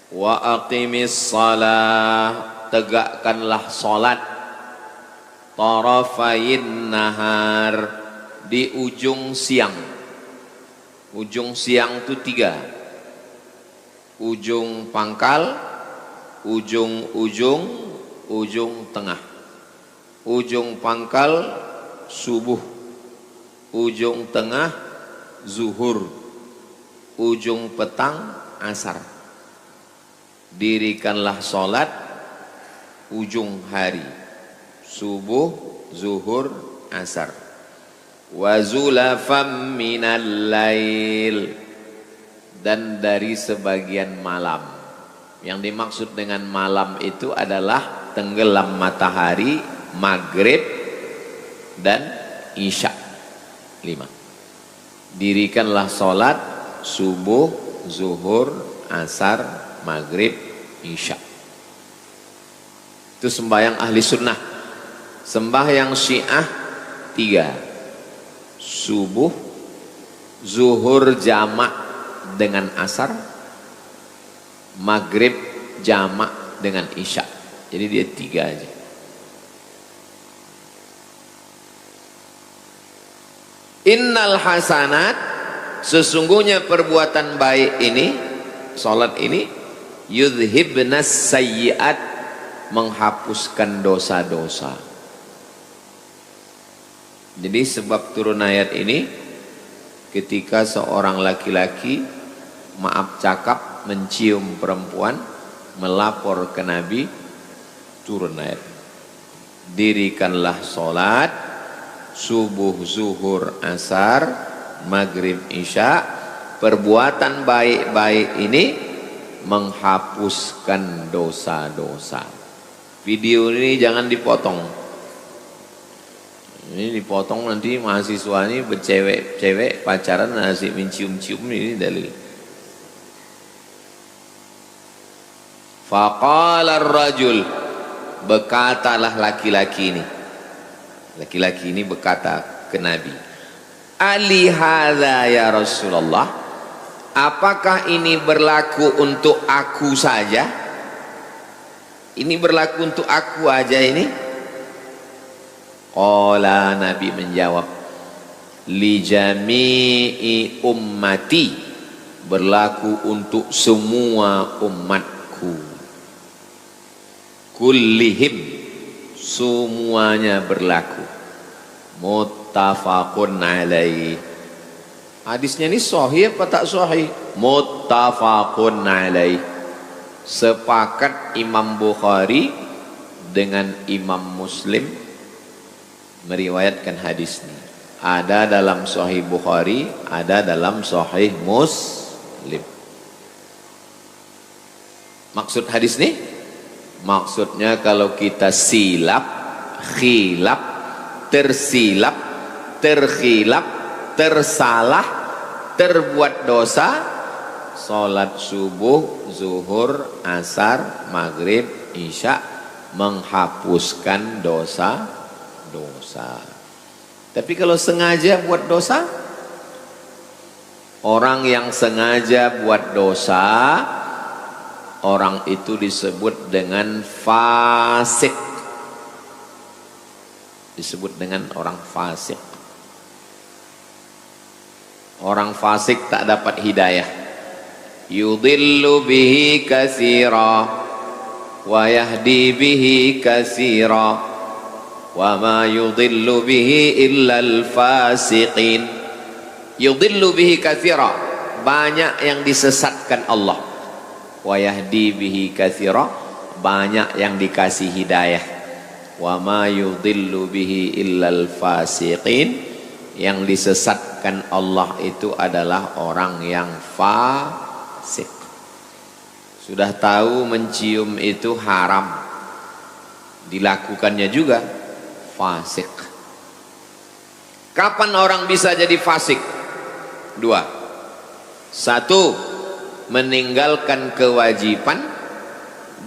S1: Wa aqimis salah, tegakkanlah salat, tarafayin nahar, di ujung siang. Ujung siang itu 3. Ujung pangkal, ujung tengah. Ujung pangkal subuh, ujung tengah zuhur, ujung petang asar. Dirikanlah salat ujung hari, subuh, zuhur, asar. Wa zulafam minal lail, dan dari sebagian malam. Yang dimaksud dengan malam itu adalah tenggelam matahari, maghrib dan isya. 5. Dirikanlah salat subuh, zuhur, asar, maghrib, isya. Itu sembahyang ahli sunnah. Sembahyang syiah 3. Subuh, zuhur jamak dengan asar, maghrib jamak dengan isya. Jadi dia 3 aja. Innal hasanat, sesungguhnya perbuatan baik ini, salat ini, yudhibnas sayyiat, menghapuskan dosa-dosa. Jadi sebab turun ayat ini, ketika seorang laki-laki, maaf cakap, mencium perempuan, melapor ke Nabi, turun ayat. Dirikanlah salat subuh, zuhur, asar, maghrib, isya. Perbuatan baik-baik ini menghapuskan dosa-dosa. Video ini jangan dipotong. Ini dipotong nanti mahasiswa ini bercewek-cewek pacaran asik mencium-cium, ini dalil. Faqala ar-rajul, berkatalah laki-laki ini. Laki-laki ini berkata ke Nabi, Ali hadza ya Rasulullah, apakah ini berlaku untuk aku saja? Ini berlaku untuk aku aja ini? Qala, Nabi menjawab, li jami'i ummati, berlaku untuk semua umatku, kullihim, semuanya berlaku, muttafaqun alaih. Hadisnya ini sahih apa tak sahih? Muttafaqun alaih, sepakat Imam Bukhari dengan Imam Muslim meriwayatkan hadis ini. Ada dalam Sahih Bukhari, ada dalam Sahih Muslim. Maksud hadis ini? Maksudnya kalau kita silap, khilaf, tersilap, terkhilaf, tersalah, terbuat dosa, salat subuh, zuhur, asar, maghrib, isya, menghapuskan dosa-dosa. Tapi kalau sengaja buat dosa, orang yang sengaja buat dosa, orang itu disebut dengan fasik. Disebut dengan orang fasik. Orang fasik tak dapat hidayah. Yudhillu bihi katsira wa yahdi bihi katsira wa ma yudhillu bihi illa al-fasiqin. Yudhillu bihi katsira, banyak yang disesatkan Allah. Wa yahdi bihi katsira, banyak yang dikasih hidayah. Wa ma yudhillu bihi illa al-fasiqin, yang disesatkan Allah itu adalah orang yang fasik. Sudah tahu mencium itu haram, dilakukannya juga fasik. Kapan orang bisa jadi fasik? Dua. Satu, meninggalkan kewajiban.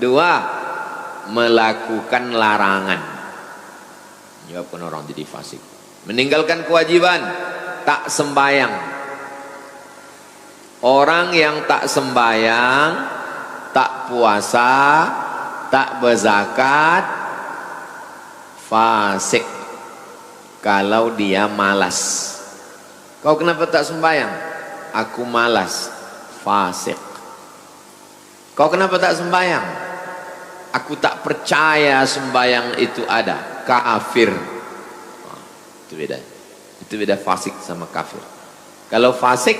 S1: Dua, melakukan larangan. Jawabkan orang jadi fasik. Meninggalkan kewajiban, tak sembayang. Orang yang tak sembayang, tak puasa, tak berzakat, fasik. Kalau dia malas. Kau kenapa tak sembayang? Aku malas. Fasik. Kau kenapa tak sembayang? Aku tak percaya sembayang itu ada. Kafir. Itu beda. Itu beda fasik sama kafir. Kalau fasik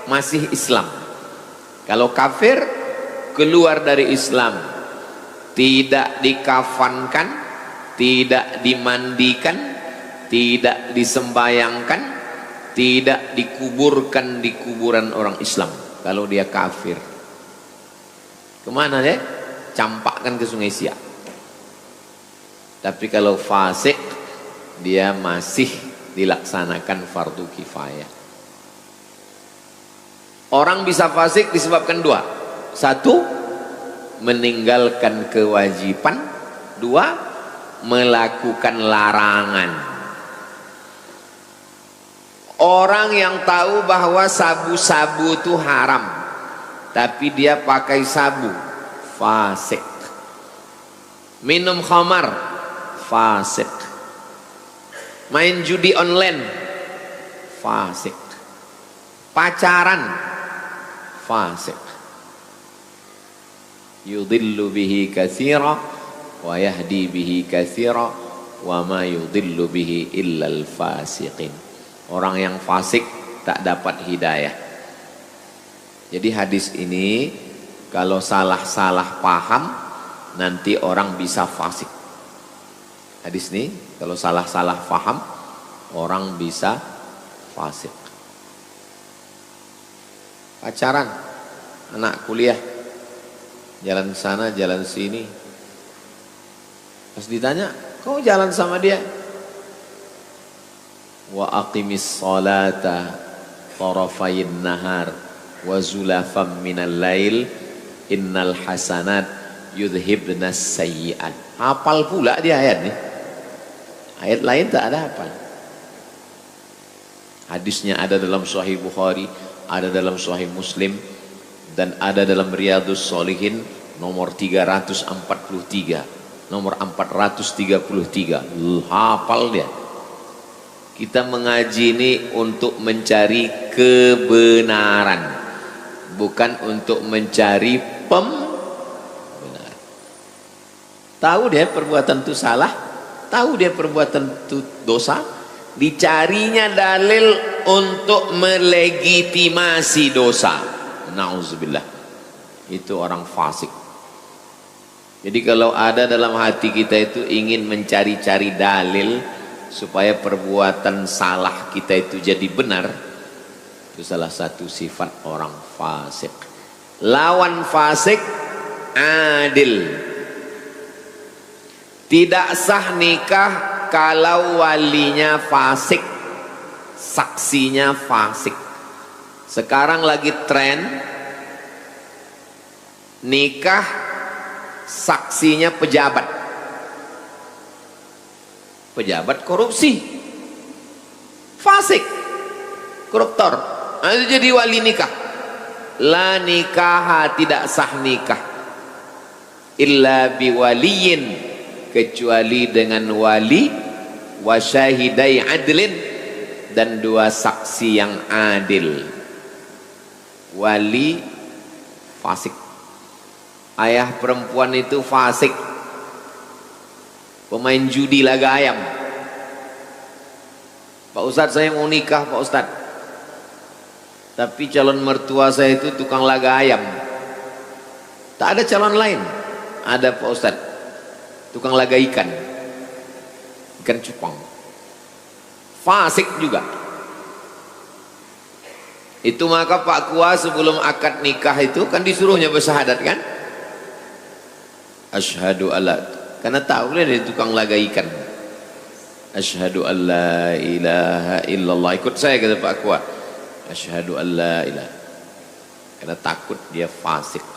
S1: masih Islam. Kalau kafir keluar dari Islam, tidak dikafankan, tidak dimandikan, tidak disembayangkan, tidak dikuburkan di kuburan orang Islam. Kalau dia kafir, kemana dia? Campakkan ke Sungai Siak. Tapi kalau fasik, dia masih dilaksanakan fardu kifayah. Orang bisa fasik disebabkan dua. Satu, meninggalkan kewajiban. Dua, melakukan larangan. Orang yang tahu bahwa sabu-sabu itu haram, tapi dia pakai sabu, fasik. Minum khamar, fasik. Main judi online, fasik. Pacaran, fasik. Yudhillu bihi katsira wa yahdi bihi katsira wa ma yudhillu bihi illal fasiqin. Orang yang fasik tak dapat hidayah. Jadi hadis ini kalau salah-salah paham, nanti orang bisa fasik. Hadis ini kalau salah-salah paham, orang bisa fasik. Pacaran, anak kuliah, jalan sana jalan sini, pas ditanya, kau jalan sama dia? Wa aqimis salata tarafayin nahar wa zulafam minal lail innal hasanat yudhibnas sayyi'at. Hafal pula dia ayat nih. Ayat lain tak ada hafal. Hadisnya ada dalam Sahih Bukhari, ada dalam Sahih Muslim, dan ada dalam Riyadhus Shalihin nomor 343. nomor 433. Hafal dia. Kita mengaji ini untuk mencari kebenaran, bukan untuk mencari pembenaran. Tahu dia perbuatan itu salah, tahu dia perbuatan itu dosa, dicarinya dalil untuk melegitimasi dosa. Nauzubillah. Itu orang fasik. Jadi kalau ada dalam hati kita itu ingin mencari-cari dalil supaya perbuatan salah kita itu jadi benar, itu salah satu sifat orang fasik. Lawan fasik adil. Tidak sah nikah kalau walinya fasik, saksinya fasik. Sekarang lagi tren nikah saksinya pejabat. Pejabat korupsi, fasik, koruptor, itu jadi wali nikah. La nikah, tidak sah nikah illa biwaliyin, kecuali dengan wali, wa syahidai adlin, dan dua saksi yang adil. Wali fasik, ayah perempuan itu fasik, pemain judi laga ayam. Pak Ustadz, saya mau nikah Pak Ustadz, tapi calon mertua saya itu tukang laga ayam. Tak ada calon lain. Ada Pak Ustadz, tukang laga ikan, ikan cupang, fasik juga. Itu maka Pak Kua sebelum akad nikah itu kan disuruhnya bersyahadat kan, asyhadu alla, karena tahu dia tukang laga ikan. Asyhadu alla ilaha illallah, ikut saya kata Pak Kua, asyhadu alla ilaha, karena takut dia fasik.